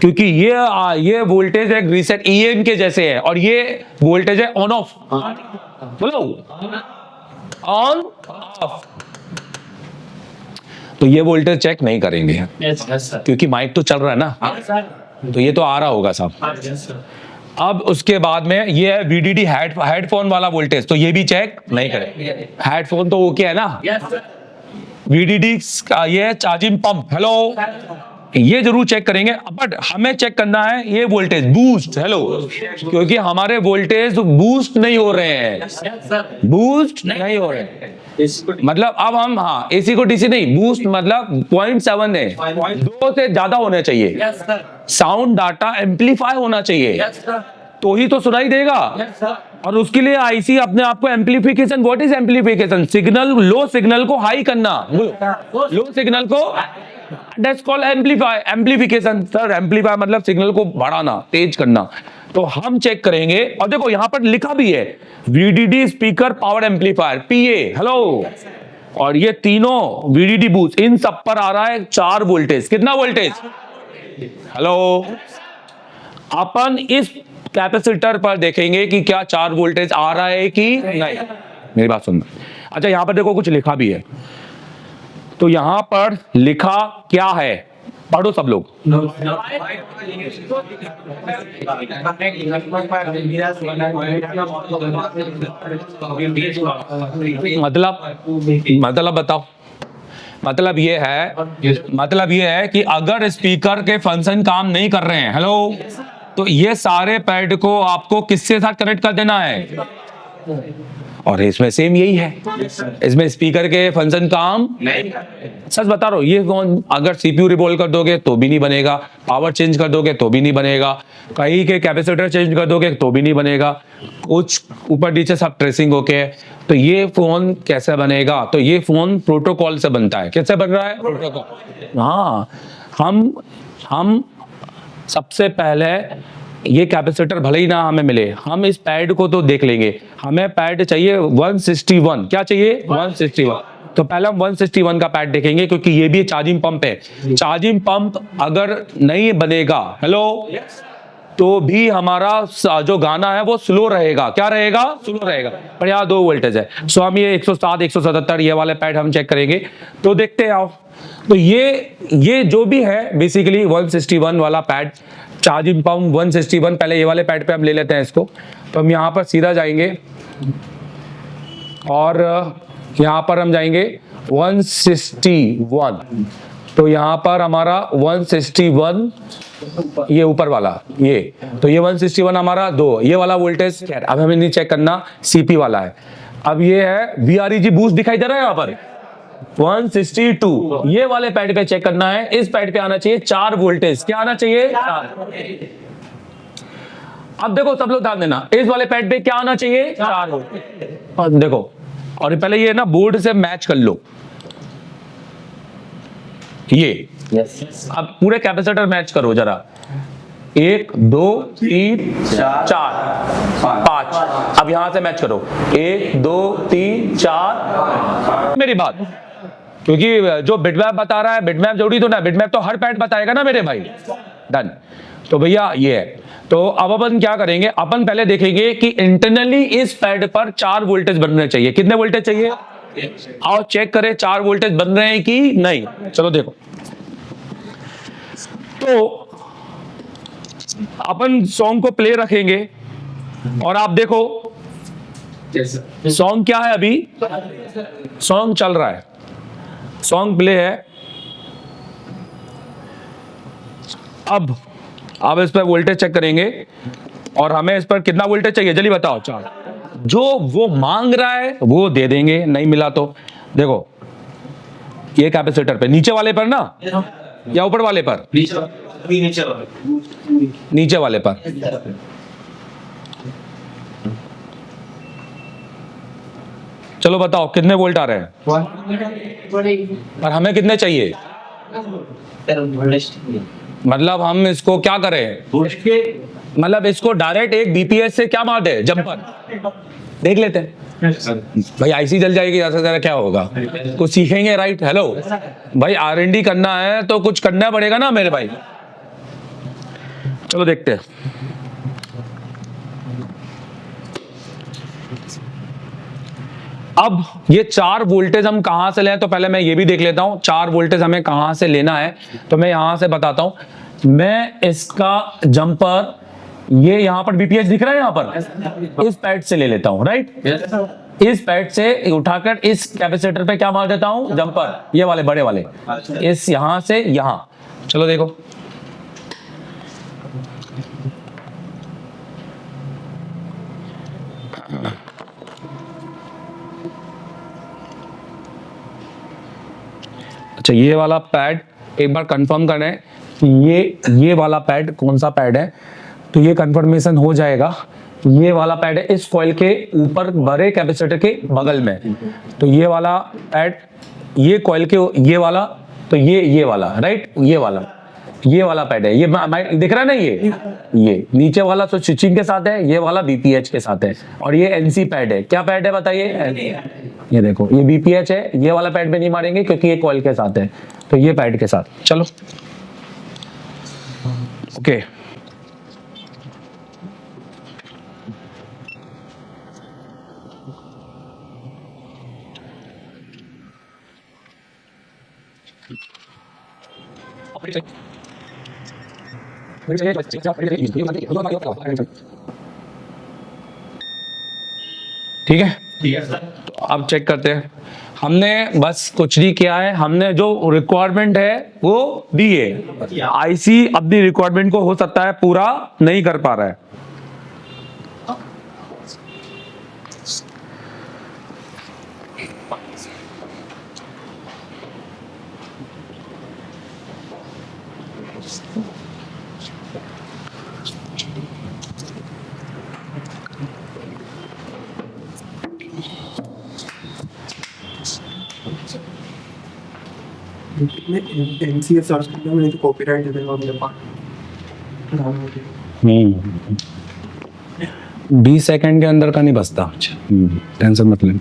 A: क्योंकि ये वोल्टेज एक रीसेट EM के जैसे है, और ये वोल्टेज है ऑन ऑफ। बोलो, ऑन ऑफ। तो ये वोल्टेज चेक नहीं करेंगे क्योंकि माइक तो चल रहा है ना, तो ये तो आ रहा होगा साहब। अब उसके बाद में ये है VDD हेडफोन वाला वोल्टेज, तो ये भी चेक नहीं करेंगे। हेडफोन तो ओके है ना। VDD का ये है चार्जिंग पंप। हेलो, ये जरूर चेक करेंगे, बट हमें चेक करना है ये वोल्टेज बूस्ट। हेलो, क्योंकि हमारे वोल्टेज बूस्ट नहीं हो रहे हैं, बूस्ट नहीं हो रहे हैं। मतलब अब हम, हाँ, एसी को डीसी नहीं, बूस्ट मतलब 0.7 है, 2 से ज्यादा होने चाहिए। साउंड डाटा एम्पलीफाई होना चाहिए, तो ही तो सुनाई देगा। और उसके लिए आईसी अपने आप को amplification, what is amplification? Signal, low signal को हाई करना, लो सिग्नल को, that's called amplification. Sir, amplify मतलब सिग्नल को बढ़ाना, तेज करना। तो हम चेक करेंगे, और देखो यहां पर लिखा भी है VDD speaker power amplifier, PA। Hello, और ये तीनों VDD बूस्ट, इन सब पर आ रहा है 4 वोल्टेज। कितना वोल्टेज? हेलो, अपन इस कैपेसिटर पर देखेंगे कि क्या 4 वोल्टेज आ रहा है कि नहीं। मेरी बात सुनना। अच्छा, यहां पर देखो कुछ लिखा भी है, तो यहां पर लिखा क्या है? पढ़ो सब लोग। मतलब बताओ। मतलब ये है कि अगर स्पीकर के फंक्शन काम नहीं कर रहे हैं, हेलो, तो ये सारे पैड को आपको किसके साथ कनेक्ट कर देना है? और इसमें सेम यही है, इसमें स्पीकर के फंक्शन काम नहीं। सच बता रहा हूं, ये फोन अगर CPU रिवॉल्व कर दोगे तो भी नहीं बनेगा, पावर चेंज कर दोगे तो भी नहीं बनेगा, कहीं के कैपेसिटर चेंज कर दोगे तो भी नहीं बनेगा, कुछ ऊपर नीचे सब ट्रेसिंग होके। तो ये फोन कैसे बनेगा? तो ये फोन प्रोटोकॉल से बनता है। कैसे बन रहा है? प्रोटोकॉल। हाँ, हम सबसे पहले ये कैपेसिटर भले ही ना हमें मिले, हम इस पैड को तो देख लेंगे। हमें पैड चाहिए 161। क्या चाहिए? 161। तो पहले हम 161 का पैड देखेंगे, क्योंकि ये भी चार्जिंग पंप है। चार्जिंग पंप अगर नहीं बनेगा, हेलो, तो भी हमारा जो गाना है वो स्लो रहेगा। क्या रहेगा? स्लो रहेगा। पर यहाँ 2 वोल्टेज है, सो हम ये 107, 177 ये वाले पैड हम चेक करेंगे। तो देखते हैं आओ। तो ये जो भी है बेसिकली 161 वाला पैड, चार्जिंग पंप 161। पहले ये वाले पैड पे हम ले लेते हैं इसको। तो हम यहाँ पर सीधा जाएंगे और यहाँ पर हम जाएंगे 161। तो यहाँ पर हमारा 161, ये ऊपर वाला, ये तो ये 161 हमारा 2, ये वाला वोल्टेज। खैर, अब हमें नहीं चेक करना, CP वाला है। अब ये है VREG बूस्ट, दिखाई दे रहा है यहाँ पर 162। ये वाले पैड पे चेक करना है। इस पैड पे आना चाहिए 4 वोल्टेज। क्या आना चाहिए? 4। अब देखो सब लोग ध्यान देना, इस वाले पैड पे क्या आना चाहिए? 4 वोल्टेज। देखो, और पहले ये ना बोर्ड से मैच कर लो, ये अब पूरे कैपेसिटर मैच करो जरा। 1 2 3 4 5। अब यहां से मैच करो 1 2 3 4। मेरी बात, क्योंकि जो बिटमैप बता रहा है, बिटमैप जोड़ी तो ना, बिटमैप तो हर पैड बताएगा ना मेरे भाई। डन। तो भैया ये है। तो अब अपन क्या करेंगे, अपन पहले देखेंगे कि इंटरनली इस पैड पर 4 वोल्टेज बनने चाहिए। कितने वोल्टेज चाहिए? आओ चेक करें 4 वोल्टेज बन रहे हैं कि नहीं। चलो देखो, तो अपन सॉन्ग को प्ले रखेंगे और आप देखो सॉन्ग क्या है। अभी सॉन्ग चल रहा है, सॉन्ग प्ले है। अब इस पर वोल्टेज चेक करेंगे और हमें इस पर कितना वोल्टेज चाहिए जल्दी बताओ। 4। जो वो मांग रहा है वो दे देंगे, नहीं मिला तो देखो ये कैपेसिटर पे, नीचे वाले पर ना या ऊपर वाले पर? नीचे वाले पर। चलो बताओ कितने वोल्ट आ रहे हैं और हमें कितने चाहिए? मतलब हम इसको क्या करें, मतलब इसको डायरेक्ट एक बीपीएस से क्या मार दे, जंपर देख लेते हैं भाई। आईसी जल जाएगी, ज्यादा से ज्यादा क्या होगा, कुछ सीखेंगे। राइट, हेलो भाई, R&D करना है तो कुछ करना पड़ेगा ना मेरे भाई। चलो देखते हैं। अब ये 4 वोल्टेज हम कहां से लें, तो पहले मैं ये भी देख लेता हूं 4 वोल्टेज हमें कहां से लेना है। तो मैं यहां से बताता हूं, मैं इसका जंपर, ये यहां पर बीपीएच दिख रहा है, यहां पर इस पैड से ले लेता हूं। राइट, इस पैड से उठाकर इस कैपेसिटर पे क्या मार देता हूं, जंपर, ये वाले बड़े वाले, इस यहां से यहां। चलो देखो, अच्छा ये वाला पैड एक बार कंफर्म करें कि ये वाला पैड कौन सा पैड है। तो ये कंफर्मेशन हो जाएगा, ये वाला पैड है इस कॉइल के ऊपर बड़े कैपेसिटर के बगल में। तो ये वाला पैड, ये कॉइल के ये वाला, तो ये वाला, राइट, ये वाला पैड है। ये दिख रहा है ना, ये नीचे वाला तो स्विचिंग के साथ है, ये वाला बीपीएच के साथ है। और ये एनसी पैड है। क्या पैड है बताइए? ये देखो, ये बीपीएच है, ये वाला पैड पे नहीं मारेंगे क्योंकि ये कॉइल के साथ है, तो ये पैड के साथ। चलो ओके, ठीक है। तो अब चेक करते हैं, हमने बस कुछ नहीं किया है, हमने जो रिक्वायरमेंट है वो दी है। आईसी अपनी रिक्वायरमेंट को हो सकता है पूरा नहीं कर पा रहा है।
C: एमसीए सर्च करने में तो कॉपीराइट दे देगा मेरे पास।
A: 20 सेकंड के अंदर का नहीं बचता। अच्छा, टेंशन मत ले।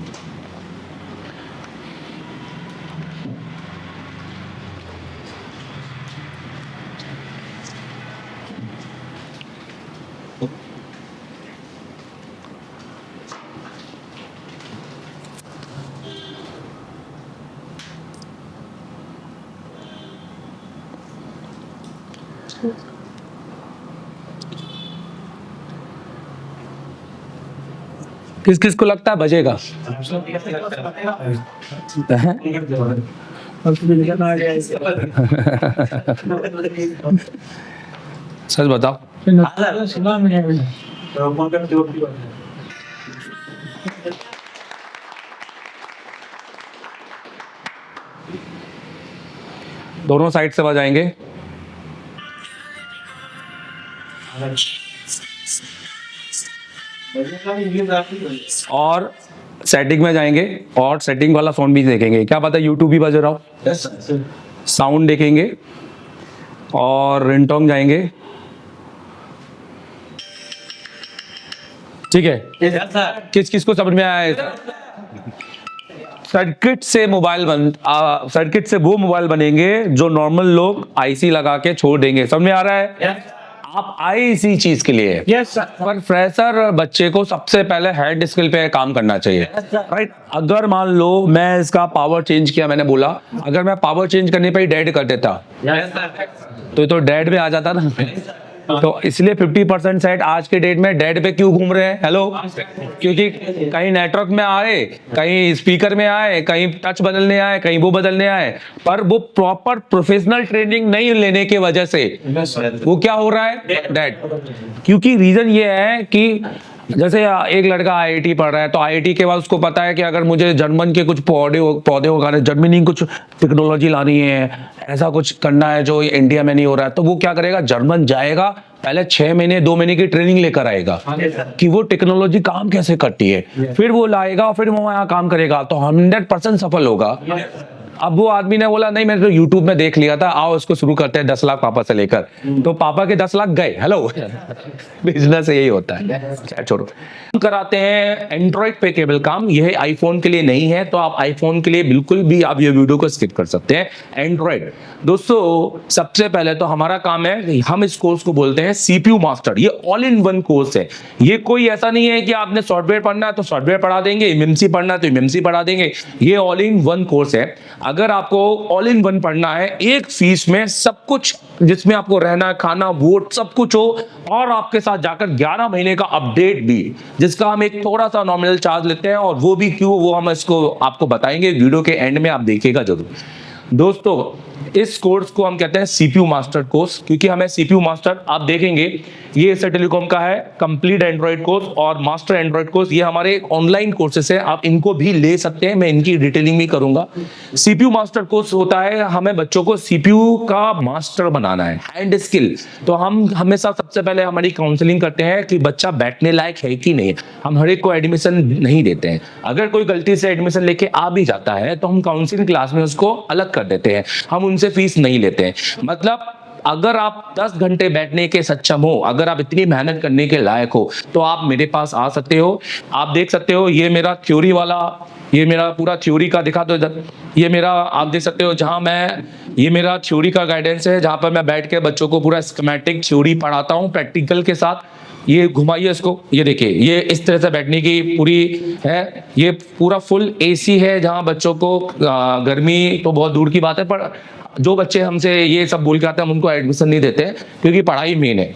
A: किस किस को लगता है बजेगा? सच बताओ। दोनों साइड से बजाएंगे। और सेटिंग में जाएंगे और सेटिंग वाला साउंड भी देखेंगे। क्या पता यूट्यूब भी बज रहा हो। साउंड देखेंगे और रिंगटोन जाएंगे ठीक है, किस किस को समझ में आया है? सर्किट से सर्किट से वो मोबाइल बनेंगे जो नॉर्मल लोग आईसी लगा के छोड़ देंगे। समझ में आ रहा है? आप आए इसी चीज के लिए। पर फ्रेशर बच्चे को सबसे पहले हेड स्किल पे काम करना चाहिए, राइट? अगर मान लो मैं इसका पावर चेंज किया, मैंने बोला अगर मैं पावर चेंज करने पे ही डेड कर देता तो डेड में आ जाता ना। तो इसलिए 50% सेट आज के डेट में डेड पे क्यों घूम रहे हैं? हेलो, क्योंकि कहीं नेटवर्क में आए, कहीं स्पीकर में आए, कहीं टच बदलने आए, कहीं वो बदलने आए, पर वो प्रॉपर प्रोफेशनल ट्रेनिंग नहीं लेने की वजह से वो क्या हो रहा है? डेड। क्योंकि रीजन ये है कि जैसे एक लड़का आईआईटी पढ़ रहा है, तो आईआईटी के बाद उसको पता है कि अगर मुझे जर्मन के कुछ पौधे उगाने, जर्मनी कुछ टेक्नोलॉजी लानी है, ऐसा कुछ करना है जो इंडिया में नहीं हो रहा है, तो वो क्या करेगा? जर्मन जाएगा, पहले 6 महीने 2 महीने की ट्रेनिंग लेकर आएगा कि वो टेक्नोलॉजी काम कैसे करती है, फिर वो लाएगा, फिर वो वहाँ काम करेगा, तो 100% सफल होगा। अब वो आदमी ने बोला नहीं, मैंने तो यूट्यूब में देख लिया था, आओ इसको शुरू करते हैं 10 लाख पापा से लेकर। तो पापा के 10 लाख गए। हेलो, बिजनेस यही होता है। छोड़ो, कराते हैं एंड्रॉइड पे केबल काम। यह आईफोन के लिए नहीं है, तो आप आईफोन के लिए बिल्कुल भी आप ये वीडियो को स्किप कर सकते हैं। एंड्रॉइड दोस्तों, सबसे पहले तो हमारा काम है, हम इस कोर्स को बोलते हैं सीपीयू मास्टर। ये ऑल इन वन कोर्स है। ये कोई ऐसा नहीं है कि आपने सॉफ्टवेयर पढ़ना है तो सॉफ्टवेयर पढ़ा देंगे, एमएमसी पढ़ना है तो एमएमसी पढ़ा देंगे। ये ऑल इन वन कोर्स है। अगर आपको ऑल इन वन पढ़ना है, एक फीस में सब कुछ, जिसमें आपको रहना, खाना, वोट सब कुछ हो, और आपके साथ जाकर 11 महीने का अपडेट भी, जिसका हम एक थोड़ा सा नॉमिनल चार्ज लेते हैं, और वो भी क्यों, वो हम इसको आपको बताएंगे वीडियो के एंड में, आप देखिएगा जरूर। दोस्तों, इस कोर्स को हम कहते हैं सीपीयू मास्टर कोर्स, क्योंकि हमें सीपीयू मास्टर, आप देखेंगे ये एसआर टेलीकॉम का है कंप्लीट एंड्रॉइड कोर्स और मास्टर एंड्रॉइड कोर्स। ये हमारे ऑनलाइन कोर्सेस है, आप इनको भी ले सकते हैं, मैं इनकी डिटेलिंग भी करूंगा। सीपीयू मास्टर कोर्स होता है, हमें बच्चों को सीपीयू का मास्टर बनाना है, हैंड स्किल। तो हम हमेशा सबसे पहले हमारी काउंसलिंग करते हैं कि बच्चा बैठने लायक है कि नहीं। हम हर एक को एडमिशन नहीं देते हैं। अगर कोई गलती से एडमिशन लेके आ भी जाता है तो हम काउंसलिंग क्लास में उसको अलग कर देते हैं, हम उनसे फीस नहीं लेते हैं। मतलब अगर आप 10 घंटे बैठने के सक्षम हो, अगर आप इतनी मेहनत करने के लायक हो, तो आप मेरे पास आ सकते हो। आप देख सकते हो, ये मेरा थ्योरी वाला, ये मेरा पूरा थ्योरी का दिखा दो इधर, ये मेरा आप देख सकते हो, जहां मैं, ये मेरा थ्योरी का गाइडेंस है, जहां पर मैं बैठ के बच्चों को पूरा स्कीमेटिक थ्योरी पढ़ाता हूं प्रैक्टिकल के साथ। ये घुमाइए इसको, ये देखिए, ये इस तरह से बैठने की पूरी है। ये पूरा फुल एसी है, जहां बच्चों को गर्मी तो बहुत दूर की बात है, पर जो बच्चे हमसे ये सब बोल के आते हैं हम उनको एडमिशन नहीं देते, क्योंकि पढ़ाई मेन है।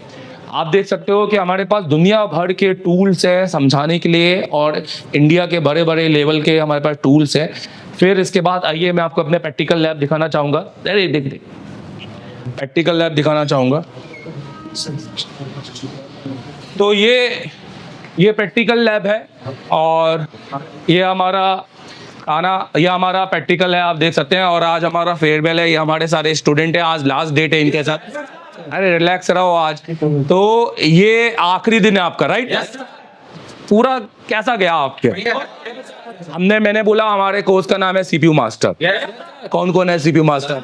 A: आप देख सकते हो कि हमारे पास दुनिया भर के टूल्स हैं समझाने के लिए, और इंडिया के बड़े बड़े लेवल के हमारे पास टूल्स हैं। फिर इसके बाद आइए मैं आपको अपने प्रैक्टिकल लैब दिखाना चाहूँगा। अरे देख प्रैक्टिकल लैब दिखाना चाहूँगा। तो ये प्रैक्टिकल लैब है, और ये हमारा ये हमारा प्रैक्टिकल है, आप देख सकते हैं। और आज हमारा फेयरवेल है, ये हमारे सारे स्टूडेंट हैं, आज लास्ट डेट है इनके साथ। अरे रिलैक्स रहो आज। तो ये आखिरी दिन है आपका, राइट? पूरा कैसा गया आपके? मैंने बोला हमारे कोर्स का नाम है सीपीयू मास्टर। कौन कौन है सीपीयू मास्टर?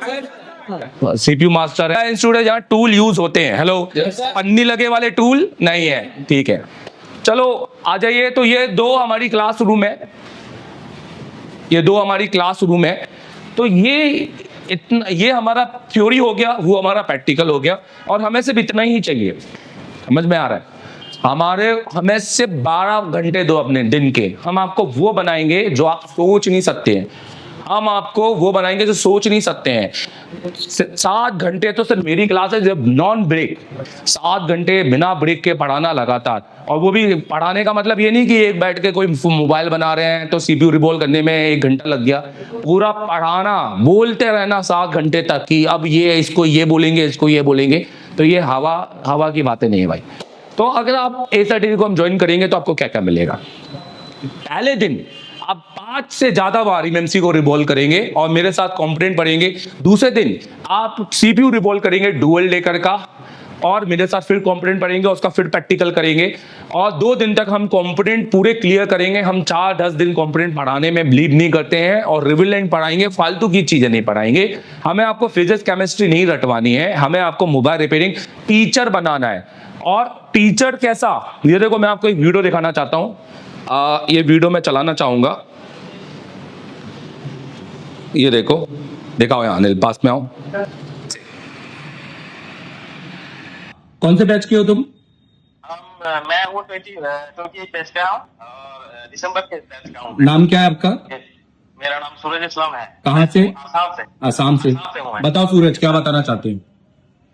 A: सीपीयू मास्टर है इंस्टीट्यूट जहाँ टूल यूज होते हैं। हेलो, पन्नी लगे वाले टूल नहीं है, ठीक है? चलो आ जाइए। तो ये दो हमारी क्लासरूम है, ये दो हमारी क्लासरूम है। तो ये हमारा थ्योरी हो गया, वो हमारा प्रैक्टिकल हो गया, और हमें सिर्फ इतना ही चाहिए। समझ में आ रहा है? हमें सिर्फ 12 घंटे दो अपने दिन के, हम आपको वो बनाएंगे जो आप सोच नहीं सकते हैं। हम आपको वो बनाएंगे जो सोच नहीं सकते हैं। 7 घंटे तो सिर्फ मेरी क्लास है, जब नॉन ब्रेक, 7 घंटे बिना ब्रेक के पढ़ाना लगातार। और वो भी पढ़ाने का मतलब ये नहीं कि एक बैठ के कोई मोबाइल बना रहे हैं तो सीपीयू रिवॉल्व करने में 1 घंटा लग गया। पूरा पढ़ाना, बोलते रहना 7 घंटे तक कि अब ये इसको ये बोलेंगे, इसको ये बोलेंगे। तो ये हवा की बातें नहीं है भाई। तो अगर आप एसआर टेलीकॉम ज्वाइन करेंगे तो आपको क्या क्या मिलेगा? पहले दिन आप 5 से ज्यादा बार एमएमसी को रिवॉल्व करेंगे और मेरे साथ कॉम्पोनेंट पढ़ेंगे। दूसरे दिन आप सीपीयू रिवॉल्व करेंगे डुअल डेकर का, और मेरे साथ फिर कॉम्पोनेंट पढ़ेंगे, उसका फिर प्रैक्टिकल करेंगे। और 2 दिन तक हम कॉम्पोनेंट पूरे क्लियर करेंगे। हम 4-10 दिन कॉम्पोनेंट पढ़ाने में बिलीव नहीं करते हैं, और रिविलेंट पढ़ाएंगे, फालतू की चीजें नहीं पढ़ाएंगे। हमें आपको फिजिक्स केमिस्ट्री नहीं रटवानी है, हमें आपको मोबाइल रिपेयरिंग टीचर बनाना है। और टीचर कैसा, ये देखो मैं आपको एक वीडियो दिखाना चाहता हूँ। ये वीडियो मैं चलाना चाहूंगा। ये देखो, दिखाओ यहाँ, अनिल पास में आओ। कौन से बैच के हो तुम?
D: मैं वो 28 बैच का हूँ और दिसंबर के बैच का हूँ।
A: नाम क्या है आपका?
D: मेरा नाम सूरज इस्लाम है।
A: कहाँ से?
D: आसाम से।
A: आसाम से।
D: हूँ मैं।
A: बताओ सूरज, क्या बताना चाहते हैं?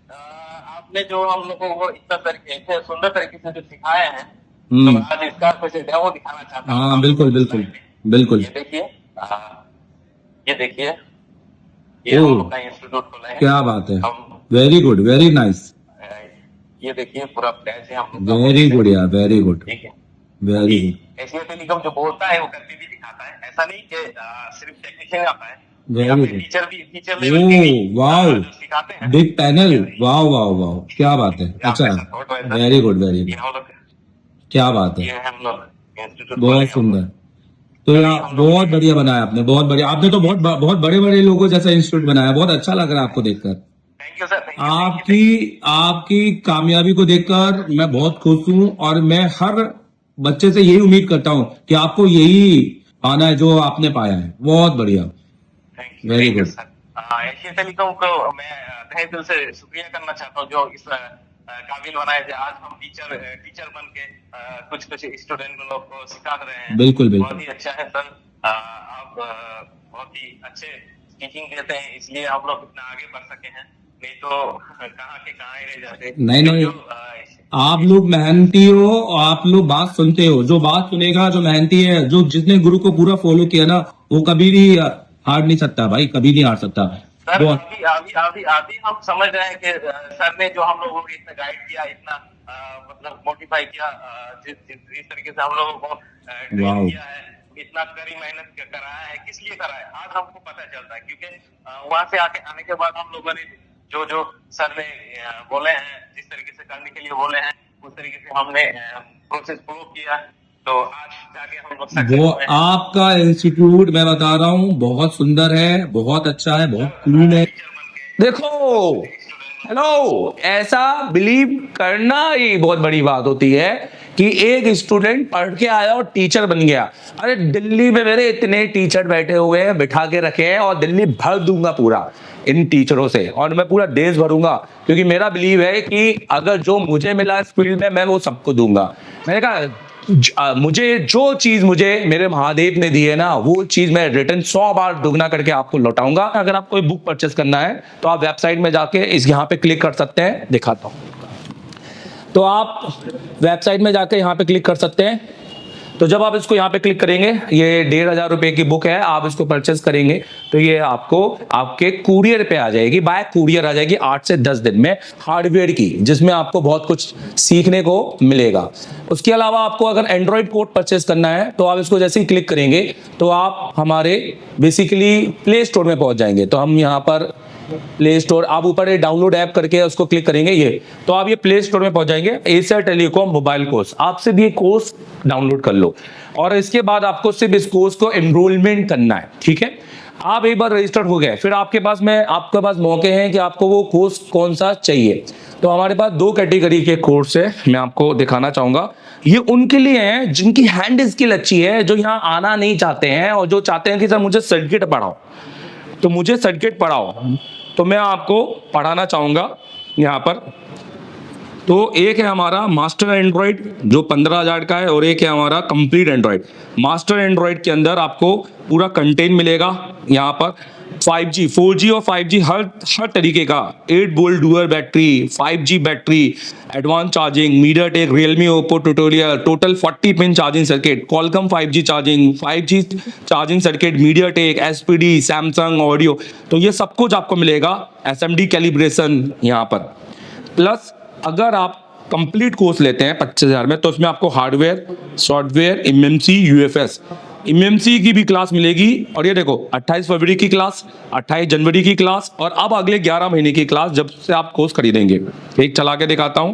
D: आपने जो हम लोगों को इतना तरीके से सुंदर तरीके से जो सिखाए हैं,
A: हम्म।
D: तो आज इसका कुछ डेमो दिखाना चाहता हूँ।
A: हाँ बिल्कुल बिल्कुल बिल्कुल।
D: ये देखिए, ये देखिए, ये हम लोग का इंस्टीट्यूट खोला है।
A: क्या बात है,
D: हम
A: वेरी गुड, वेरी नाइस,
D: ये देखिए पूरा बैच है हम लोग।
A: वेरी गुड यार, वेरी गुड,
D: ठीक है।
A: वेरी गुड,
D: एशिया टेलीकॉम जो बोलता है वो करके भी दिखाता है। ऐसा नहीं कि सिर्फ टेक्नीशियन आता है,
A: वेरी
D: यहाँ पे
A: गुड।
D: टीचर लेवल के भी
A: वाओ,
D: जो सिखाते हैं।
A: Big panel, wow wow wow, क्या बात है। अच्छा, वेरी गुड, वेरी
D: ये
A: गुड,
D: हम लोग,
A: क्या बात है,
D: ये हम लोग इंस्टीट्यूट
A: बहुत सुंदर। तो यार बहुत बढ़िया बनाया आपने, बहुत बढ़िया। आपने तो बहुत बड़े बड़े लोगों जैसा इंस्टीट्यूट बनाया, बहुत अच्छा लग रहा है आपको देखकर।
D: Thank you sir.
A: आपकी कामयाबी को देखकर मैं बहुत खुश हूँ और मैं हर बच्चे से यही उम्मीद करता हूँ कि आपको यही पाना है जो आपने पाया है। बहुत बढ़िया,
D: thank you,
A: very
D: thank you
A: good.
D: Sir. Asia telecom को मैं तहे दिल से शुक्रिया करना चाहता हूँ जो इस काबिल बनाए थे। आज हम टीचर बन के कुछ स्टूडेंट लोग को सिखा रहे हैं।
A: बिल्कुल बिल्कुल,
D: बहुत ही अच्छा है सर। आप बहुत ही अच्छे टीचिंग देते हैं, इसलिए आप लोग इतना आगे बढ़ सके हैं, नहीं तो कहाँ के कहाँ ही रह जाते।
A: नहीं, आप लोग मेहनती हो और आप लोग बात सुनते हो। जो बात सुनेगा, जो मेहनती है, जो जिसने गुरु को पूरा फॉलो किया ना, वो कभी भी हार नहीं सकता भाई, कभी नहीं हार सकता।
D: सर अभी हम समझ रहे हैं कि सर ने जो हम लोगों को इतना गाइड किया, इतना मतलब मोटिफाई किया, जिस तरीके से हम लोगों को ट्रेन किया है, इतना कड़ी मेहनत कराया है, किस लिए कराया आज हमको पता चलता है। क्योंकि वहां से आने के बाद हम लोगों ने जो सर ने बोले हैं, जिस तरीके से करने के लिए बोले हैं, उस तरीके से हमने प्रोसेस फॉलो किया, तो आज जाके हम लोग सक्सेस
A: वो
D: हुए हैं।
A: आपका इंस्टीट्यूट मैं बता रहा हूँ बहुत सुंदर है, बहुत अच्छा है, बहुत क्लीन है। देखो, हेलो, ऐसा बिलीव करना ही बहुत बड़ी बात होती है कि एक स्टूडेंट पढ़ के आया और टीचर बन गया। अरे दिल्ली में मेरे इतने टीचर बैठे हुए हैं, बिठा के रखे हैं, और दिल्ली भर दूंगा पूरा इन टीचरों से, और मैं पूरा देश भरूंगा, क्योंकि मेरा बिलीव है कि अगर जो मुझे मिला इस फील्ड में, मैं वो सबको दूंगा। मैंने कहा मुझे जो चीज मुझे मेरे महादेव ने दी है ना, वो चीज मैं रिटर्न 100 बार दुगना करके आपको लौटाऊंगा। अगर आपको बुक परचेस करना है तो आप वेबसाइट में जाके इस यहाँ पे क्लिक कर सकते हैं, दिखाता हूँ। तो आप वेबसाइट में जाके यहाँ पे क्लिक कर सकते हैं। तो जब आप इसको यहाँ पे क्लिक करेंगे, ये 1500 रुपए की बुक है, आप इसको परचेस करेंगे तो ये आपको आपके कुरियर पे आ जाएगी, बाय कुरियर आ जाएगी 8 से 10 दिन में, हार्डवेयर की, जिसमें आपको बहुत कुछ सीखने को मिलेगा। उसके अलावा आपको अगर एंड्रॉइड कोड परचेस करना है तो आप इसको जैसे ही क्लिक करेंगे तो आप हमारे बेसिकली प्ले स्टोर में पहुंच जाएंगे। तो हम यहाँ पर प्ले स्टोर, आप ऊपर ये डाउनलोड ऐप करके उसको क्लिक करेंगे, ये तो आप ये प्ले स्टोर में पहुंच जाएंगे। एशिया टेलीकॉम मोबाइल कोर्स, आप सिर्फ ये कोर्स डाउनलोड कर लो और इसके बाद आपको सिर्फ इस कोर्स को एनरोलमेंट करना है, ठीक है। आप एक बार रजिस्टर्ड हो गए, फिर आपके पास मौके हैं कि आपको वो कोर्स कौन सा चाहिए। तो हमारे पास 2 कैटेगरी के कोर्स है, मैं आपको दिखाना चाहूंगा। ये उनके लिए हैं जिनकी हैंड स्किल अच्छी है, जो यहाँ आना नहीं चाहते हैं और जो चाहते हैं कि सर मुझे सर्किट पढ़ाओ, तो मुझे सर्किट पढ़ाओ, तो मैं आपको पढ़ाना चाहूंगा यहाँ पर। तो एक है हमारा मास्टर एंड्रॉइड जो 15,000 का है, और एक है हमारा कंप्लीट एंड्रॉइड। मास्टर एंड्रॉइड के अंदर आपको पूरा कंटेंट मिलेगा यहाँ पर, 5G 4G और 5G हर तरीके का, 8 volt dual battery, 5G battery, advance charging, MediaTek, Realme, Oppo tutorial, total 40 pin charging circuit, Qualcomm 5G charging, 5G charging circuit, MediaTek, SPD, Samsung audio, तो ये सब कुछ आपको मिलेगा। SMD कैलिब्रेशन यहाँ पर, प्लस अगर आप कंप्लीट कोर्स लेते हैं 25,000 में, तो उसमें आपको hardware, software, MMC, UFS, MMC की भी क्लास मिलेगी। और ये देखो 28 फरवरी की क्लास, 28 जनवरी की क्लास, और अब अगले 11 महीने की क्लास जब से आप कोर्स खरीदेंगे। एक चला के दिखाता हूं।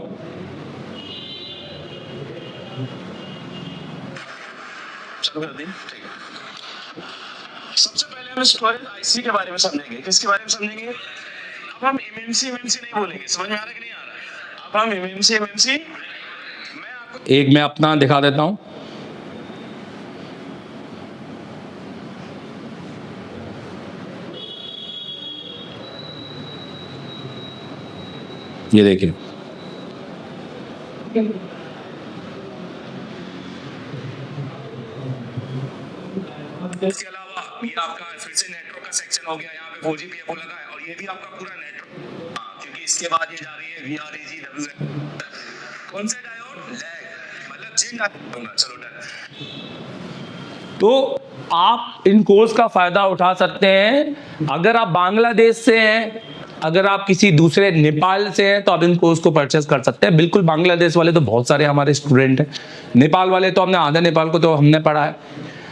E: सबसे पहले हम स्टोरेज आईसी के बारे में समझेंगे। किसके बारे में समझेंगे? अब हम MMC नहीं बोलेंगे, समझ में आ रहा है कि नहीं आ रहा है? अब हम MMC
A: एक मैं अपना दिखा देता हूं। ये देखिए,
E: इसके अलावा ये आपका फिर से नेटवर्क का सेक्शन हो गया, यहाँ पे 4G PFO लगा है और ये भी आपका पूरा नेटवर्क, क्योंकि इसके बाद ये जा रही है VREG कौन सा डायोड लैग, मतलब जिन डायोड। चलो डन।
A: तो आप इन कोर्स का फायदा उठा सकते हैं। अगर आप बांग्लादेश से हैं, अगर आप किसी दूसरे नेपाल से हैं, तो आप इन कोर्स को परचेस कर सकते हैं। बिल्कुल, बांग्लादेश वाले तो बहुत सारे हमारे स्टूडेंट हैं, नेपाल वाले तो हमने आधा नेपाल को तो हमने पढ़ा है।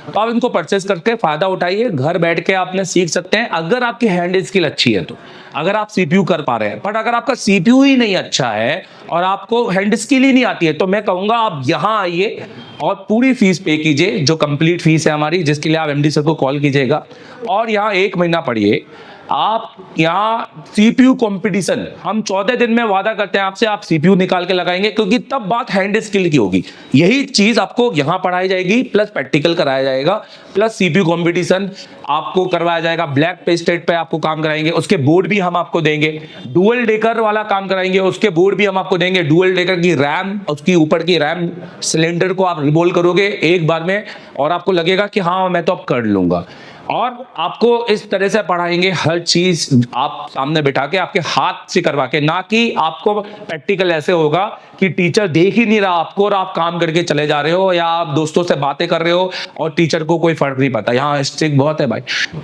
A: तो आप इनको परचेस करके फायदा उठाइए, घर बैठ के आपने सीख सकते हैं अगर आपकी हैंड स्किल अच्छी है तो, अगर आप सीपीयू कर पा रहे हैं। बट अगर आपका सीपीयू ही नहीं अच्छा है और आपको हैंड स्किल ही नहीं आती है, तो मैं कहूंगा आप यहाँ आइए और पूरी फीस पे कीजिए, जो कंप्लीट फीस है हमारी, जिसके लिए आप एमडी सर को कॉल कीजिएगा और यहाँ 1 महीना पढ़िए। आप यहाँ सीपीयू कंपटीशन, हम 14 दिन में वादा करते हैं आपसे, आप सीपीयू निकाल के लगाएंगे, क्योंकि तब बात हैंड स्किल की होगी। यही चीज आपको यहाँ पढ़ाई जाएगी, प्लस प्रैक्टिकल कराया जाएगा, प्लस सीपीयू कंपटीशन आपको करवाया जाएगा। ब्लैक पे स्टेट पे आपको काम कराएंगे, उसके बोर्ड भी हम आपको देंगे। डुअल डेकर वाला काम कराएंगे, उसके बोर्ड भी हम आपको देंगे। डुअल डेकर की रैम, उसकी ऊपर की रैम सिलेंडर को आप रिवोल्व करोगे एक बार में और आपको लगेगा कि हाँ मैं तो अब कर लूंगा। और आपको इस तरह से पढ़ाएंगे, हर चीज आप सामने बिठा के, आपके हाथ से करवा के, ना कि आपको प्रैक्टिकल ऐसे होगा कि टीचर देख ही नहीं रहा आपको और आप काम करके चले जा रहे हो, या आप दोस्तों से बातें कर रहे हो और टीचर को कोई फर्क नहीं पड़ता। यहाँ स्ट्रिक्ट बहुत है भाई,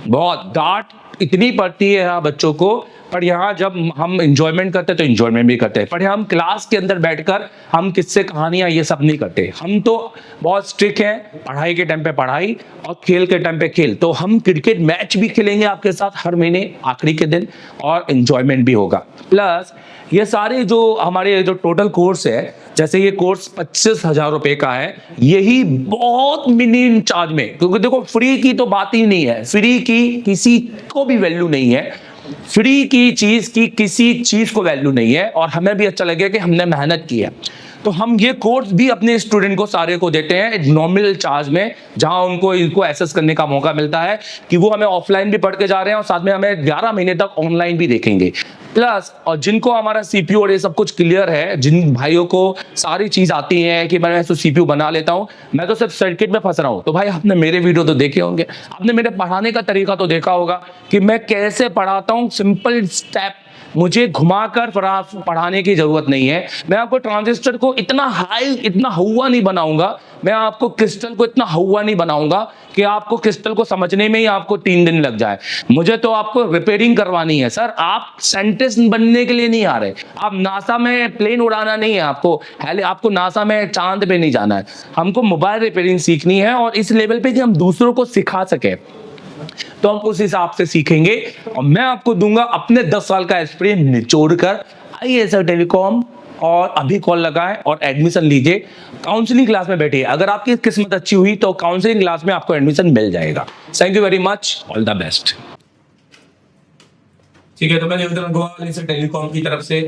A: बहुत डांट इतनी पड़ती है यहाँ बच्चों को। पर यहाँ जब हम इंजॉयमेंट करते हैं तो इंजॉयमेंट भी करते हैं, पर हम क्लास के अंदर बैठकर हम किससे कहानियां ये सब नहीं करते। हम तो बहुत स्ट्रिक्ट हैं, पढ़ाई के टाइम पे पढ़ाई और खेल के टाइम पे खेल। तो हम क्रिकेट मैच भी खेलेंगे आपके साथ हर महीने आखिरी के दिन, और इंजॉयमेंट भी होगा। प्लस ये सारे जो हमारे जो टोटल कोर्स है, जैसे ये कोर्स 25,000 रुपए का है, यही बहुत मिनिमम चार्ज में, क्योंकि देखो फ्री की तो बात ही नहीं है, फ्री की किसी को भी वैल्यू नहीं है, फ्री की चीज की किसी चीज को वैल्यू नहीं है। और हमें भी अच्छा लगे कि हमने मेहनत की है, तो हम ये कोर्स भी अपने स्टूडेंट को सारे को देते हैं नॉमिनल चार्ज में, जहां उनको इनको एसेस करने का मौका मिलता है कि वो हमें ऑफलाइन भी पढ़ के जा रहे हैं और साथ में हमें 11 महीने तक ऑनलाइन भी देखेंगे। प्लस और जिनको हमारा सीपीयू और ये सब कुछ क्लियर है, जिन भाइयों को सारी चीज आती है कि मैं तो सीपीयू बना लेता हूं, मैं तो सिर्फ सर्किट में फंस रहा हूं, तो भाई आपने मेरे वीडियो तो देखे होंगे, आपने मेरे पढ़ाने का तरीका तो देखा होगा कि मैं कैसे पढ़ाता हूं। सिंपल स्टेप, मुझे घुमाकर पढ़ाने की जरूरत नहीं है। मैं आपको ट्रांजिस्टर को इतना हाई, इतना हुआ नहीं बनाऊंगा, मैं आपको क्रिस्टल को इतना हुआ नहीं बनाऊंगा कि आपको क्रिस्टल को समझने में ही आपको 3 दिन लग जाए। मुझे तो आपको रिपेयरिंग करवानी है सर, आप साइंटिस्ट बनने के लिए नहीं आ रहे, आप नासा में प्लेन उड़ाना नहीं है आपको नासा में चांद पे नहीं जाना है। हमको मोबाइल रिपेयरिंग सीखनी है, और इस लेवल पे कि हम दूसरों को सिखा सके, तो हम उस हिसाब से सीखेंगे। और मैं आपको दूंगा अपने 10 साल का एक्सपीरियंस निचोड़ कर। आइए सर टेलीकॉम और अभी कॉल लगाएं और एडमिशन लीजिए। काउंसलिंग क्लास में बैठिए, अगर आपकी किस्मत अच्छी हुई तो काउंसलिंग क्लास में आपको एडमिशन मिल जाएगा। Thank you very much, all the best. ठीक है, तो मैं देवदत्त गोवाल टेलीकॉम की तरफ से